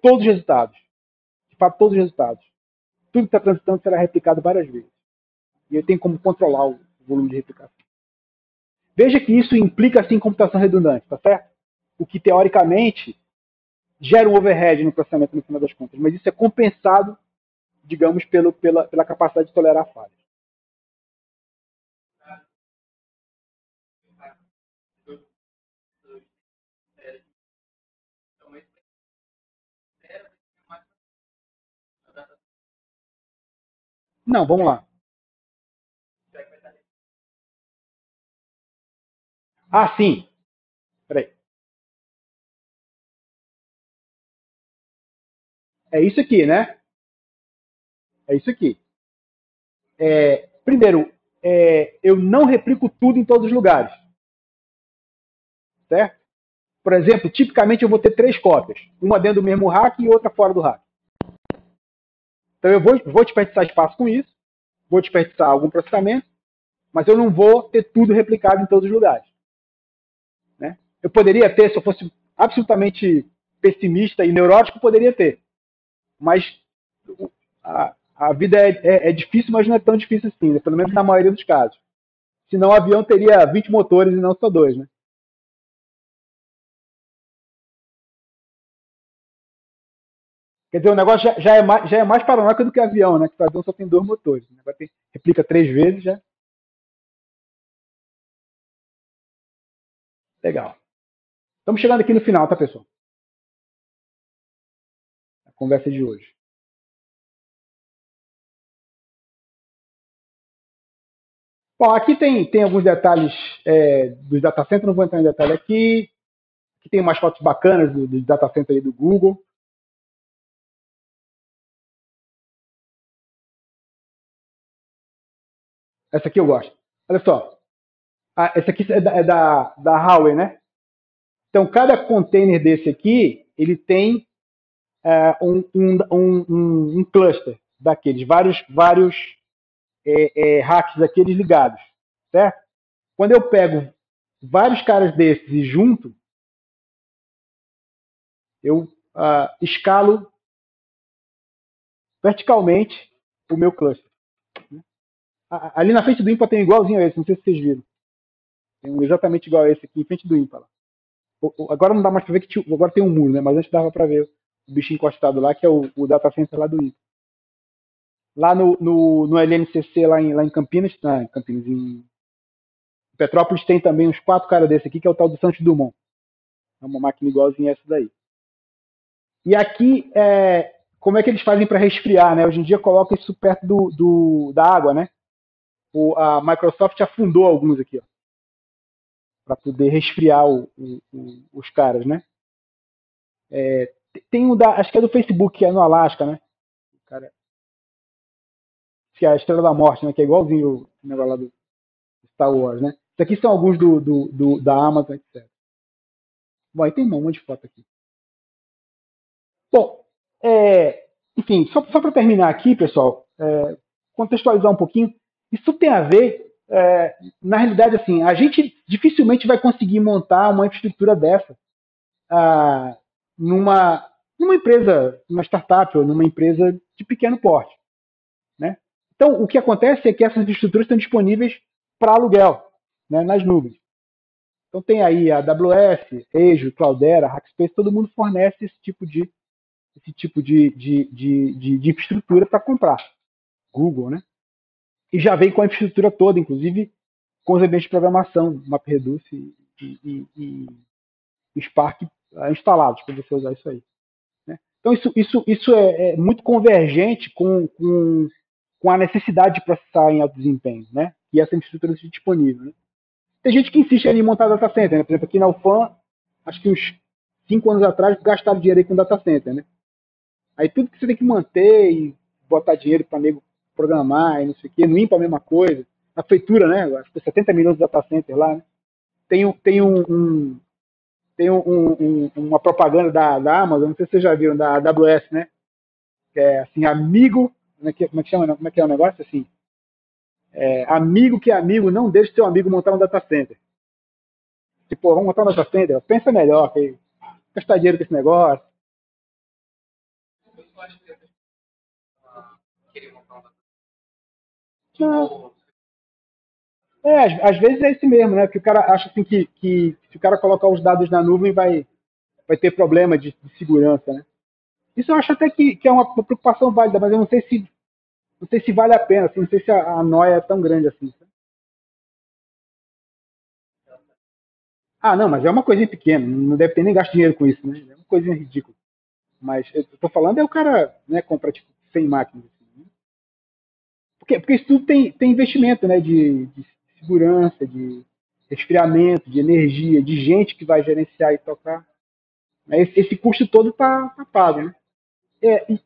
Todos os resultados. fato todos os resultados. Tudo que está transitando será replicado várias vezes. E eu tenho como controlar o volume de replicação. Veja que isso implica, sim, computação redundante, tá certo? O que, teoricamente, gera um overhead no processamento no final das contas. Mas isso é compensado, digamos, pela capacidade de tolerar falhas. Não, vamos lá. Ah, sim. Peraí. É isso aqui, né? É isso aqui. Primeiro, eu não replico tudo em todos os lugares. Certo? Por exemplo, tipicamente eu vou ter 3 cópias. Uma dentro do mesmo rack e outra fora do rack. Então eu vou desperdiçar espaço com isso, vou desperdiçar algum processamento, mas eu não vou ter tudo replicado em todos os lugares. Né? Eu poderia ter, se eu fosse absolutamente pessimista e neurótico, poderia ter. Mas a vida é difícil, mas não é tão difícil assim, né? Pelo menos na maioria dos casos. Senão o avião teria 20 motores e não só 2. Né? Quer dizer, o negócio já é mais paranoico do que avião, né? Que o avião só tem 2 motores. Né? Replica 3 vezes já. Legal. Estamos chegando aqui no final, tá, pessoal? A conversa de hoje. Bom, aqui tem alguns detalhes dos data centers, não vou entrar em detalhe aqui. Aqui tem umas fotos bacanas do data center aí do Google. Essa aqui eu gosto. Olha só. Essa aqui é da Huawei, né? Então, cada container desse aqui, ele tem um cluster daqueles, vários hacks daqueles ligados, certo? Quando eu pego vários caras desses e junto, eu escalo verticalmente o meu cluster. Ali na frente do ímpar tem um igualzinho a esse, não sei se vocês viram. Tem um exatamente igual a esse aqui em frente do ímpar. Agora não dá mais para ver que agora tem um muro, né? Mas antes dava para ver o bicho encostado lá, que é o data center lá do ímpar. Lá no LNCC, lá em Campinas, em Petrópolis, tem também uns 4 caras desse aqui, que é o tal do Santos Dumont. É uma máquina igualzinha a essa daí. E aqui, como é que eles fazem para resfriar, né? Hoje em dia coloca isso perto da água, né? A Microsoft afundou alguns aqui, ó, para poder resfriar os caras, né? Tem um acho que é do Facebook, que é no Alasca, né? Cara, que é a Estrela da Morte, né? Que é igualzinho o negócio lá do Star Wars, né? Isso aqui são alguns da Amazon, etc. Bom, aí tem um monte de foto aqui. Bom, enfim, só para terminar aqui, pessoal, contextualizar um pouquinho, isso tem a ver, na realidade, assim, a gente dificilmente vai conseguir montar uma infraestrutura dessa numa empresa, numa startup ou numa empresa de pequeno porte. Né? Então, o que acontece é que essas infraestruturas estão disponíveis para aluguel, né, nas nuvens. Então, tem aí a AWS, Azure, Cloudera, Rackspace, todo mundo fornece esse tipo de infraestrutura para comprar. Google, né? E já vem com a infraestrutura toda, inclusive com os ambientes de programação, MapReduce e Spark instalados para você usar isso aí. Né? Então, isso é muito convergente com a necessidade de processar em alto desempenho, né? E essa infraestrutura disponível. Né? Tem gente que insiste em montar data center, né? Por exemplo, aqui na UFAM, acho que uns 5 anos atrás, gastaram dinheiro aí com data center, né? Aí tudo que você tem que manter e botar dinheiro para nego programar e não sei o quê, no IMPA a mesma coisa. Na feitura, né? Acho que 70 milhões de data center lá, né? Tem uma propaganda da Amazon, não sei se vocês já viram, da AWS, né? Que é assim, amigo, como é que chama? Como é que é o negócio? Assim, amigo que é amigo, não deixe seu amigo montar um data center. Tipo, vamos montar um data center, pensa melhor, que gastar dinheiro com esse negócio. Não, às vezes é isso mesmo, né? Que o cara acha assim que se o cara colocar os dados na nuvem vai ter problema de segurança, né? Isso eu acho até que é uma preocupação válida, mas eu não sei se vale a pena, assim, não sei se a noia é tão grande assim. Ah, não, mas é uma coisinha pequena, não deve ter nem gasto dinheiro com isso, né? É uma coisinha ridícula. Mas eu tô falando é o cara, né, compra tipo 100 máquinas. Assim, né? Porque isso tudo tem investimento, né, de segurança, de resfriamento, de energia, de gente que vai gerenciar e tocar. Esse custo todo tá pago, né?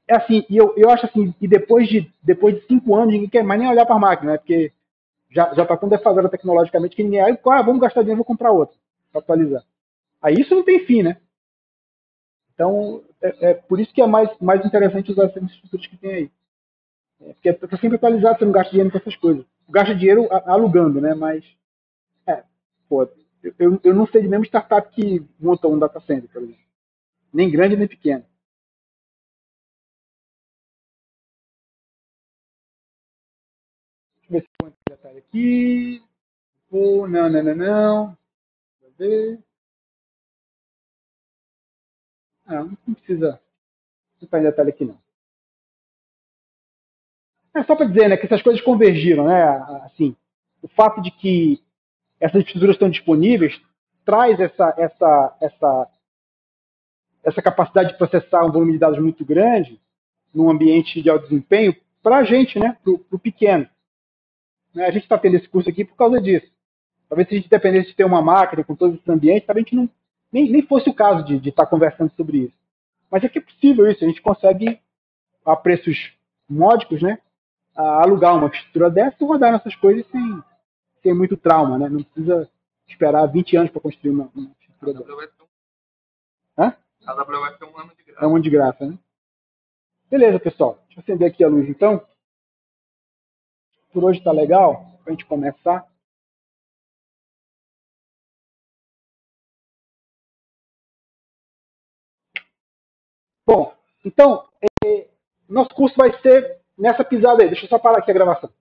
Assim, eu acho assim, e depois de 5 anos, ninguém quer mais nem olhar para a máquina, né? Porque já está tão defasada tecnologicamente que ninguém. Aí, vamos gastar dinheiro, vou comprar outra, para atualizar. Aí isso não tem fim, né? Então, é por isso que é mais interessante usar essas infraestruturas que tem aí. Porque está sempre atualizado, você não gasta dinheiro com essas coisas. Gasta dinheiro alugando, né? Mas, é, pô, eu não sei de nenhuma startup que monta um data center, por exemplo. Nem grande, nem pequeno. Deixa eu ver se eu encontro detalhe aqui. Não, não, não, não. Deixa eu ver. Não precisa entrar em detalhe aqui, não. É só para dizer, né, que essas coisas convergiram, né? Assim, o fato de que essas estruturas estão disponíveis traz essa capacidade de processar um volume de dados muito grande num ambiente de alto desempenho para a gente, né, para o pequeno. Né? A gente está tendo esse curso aqui por causa disso. Talvez se a gente dependesse de ter uma máquina com todos esses ambientes, talvez a gente nem fosse o caso de estar conversando sobre isso. Mas é que é possível isso, a gente consegue, a preços módicos, né, alugar uma estrutura dessa e rodar nessas coisas sem muito trauma, né? Não precisa esperar 20 anos para construir uma estrutura dessa. Hã? A AWS é um ano de graça. É um ano de graça, né? Beleza, pessoal. Deixa eu acender aqui a luz, então. Por hoje tá legal, para a gente começar. Bom, então, nosso curso vai ser nessa pisada aí. Deixa eu só parar aqui a gravação.